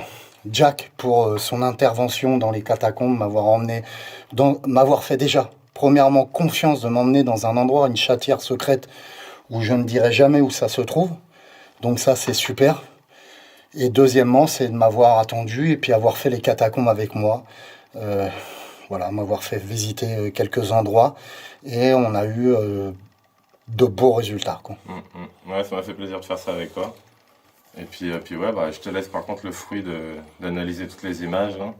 Jack pour son intervention dans les catacombes, m'avoir fait déjà, premièrement, confiance de m'emmener dans un endroit, une chatière secrète où je ne dirai jamais où ça se trouve. Donc ça c'est super. Et deuxièmement, c'est de m'avoir attendu et puis avoir fait les catacombes avec moi. Voilà, m'avoir fait visiter quelques endroits et on a eu de beaux résultats, quoi. Ouais, ça m'a fait plaisir de faire ça avec toi. Et puis ouais, je te laisse par contre le fruit d'analyser toutes les images. Hein.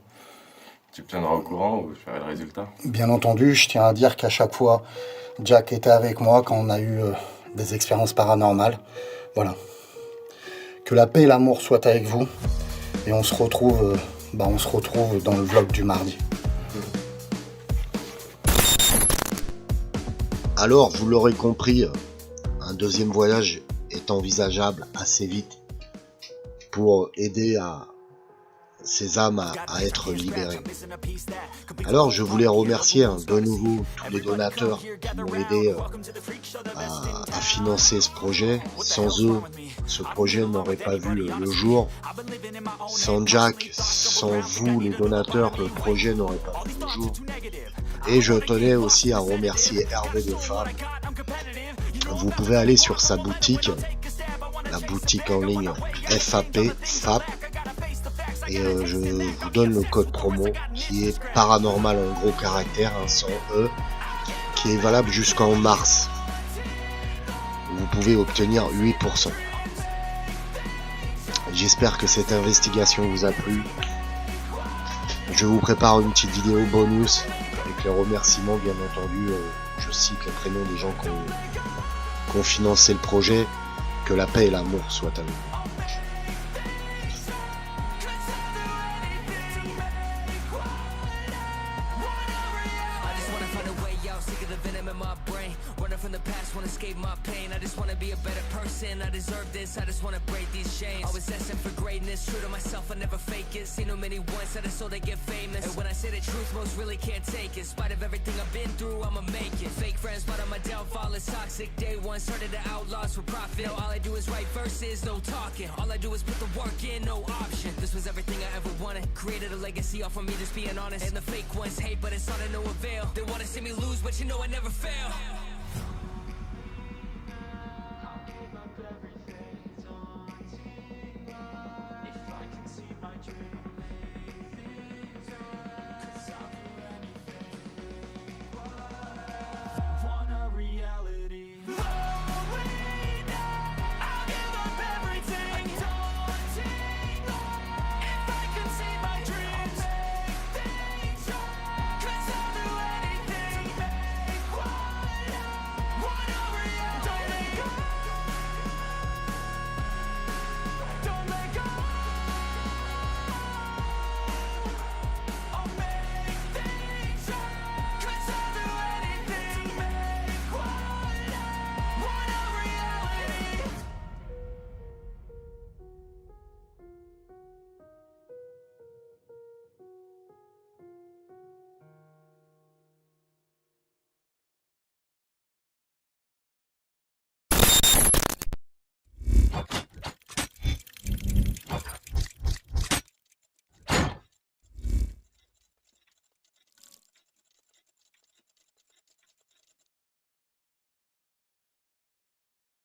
Tu me tiendras au courant ou je verrai le résultat. Bien entendu, je tiens à dire qu'à chaque fois, Jack était avec moi quand on a eu des expériences paranormales. Voilà. Que la paix et l'amour soient avec vous. Et on se retrouve dans le vlog du mardi. Alors, vous l'aurez compris, un deuxième voyage est envisageable assez vite pour aider à ces âmes à être libérées. Alors je voulais remercier de nouveau tous les donateurs qui m'ont aidé à financer ce projet. Sans eux, ce projet n'aurait pas vu le jour. Sans Jack, sans vous les donateurs, le projet n'aurait pas vu le jour. Et je tenais aussi à remercier Hervé de Fab. Vous pouvez aller sur sa boutique, la boutique en ligne FAP, et je vous donne le code promo qui est paranormal en gros caractère, sans E, qui est valable jusqu'en mars. Vous pouvez obtenir 8%. J'espère que cette investigation vous a plu. Je vous prépare une petite vidéo bonus avec les remerciements, bien entendu. Je cite les prénoms des gens qui ont financé le projet. Que la paix et l'amour soient avec vous. From the past, wanna escape my pain. I just wanna be a better person. I deserve this, I just wanna break these chains. Always asking for greatness, true to myself, I never fake it. Seen no many once that I so they get famous. And when I say the truth, most really can't take it. In spite of everything I've been through, I'ma make it. Fake friends, but on my downfall is toxic. Day one, started the outlaws for profit. Now all I do is write verses, no talking. All I do is put the work in, no option. This was everything I ever wanted. Created a legacy off of me, just being honest. And the fake ones hate, but it's all to no avail. They wanna see me lose, but you know I never fail.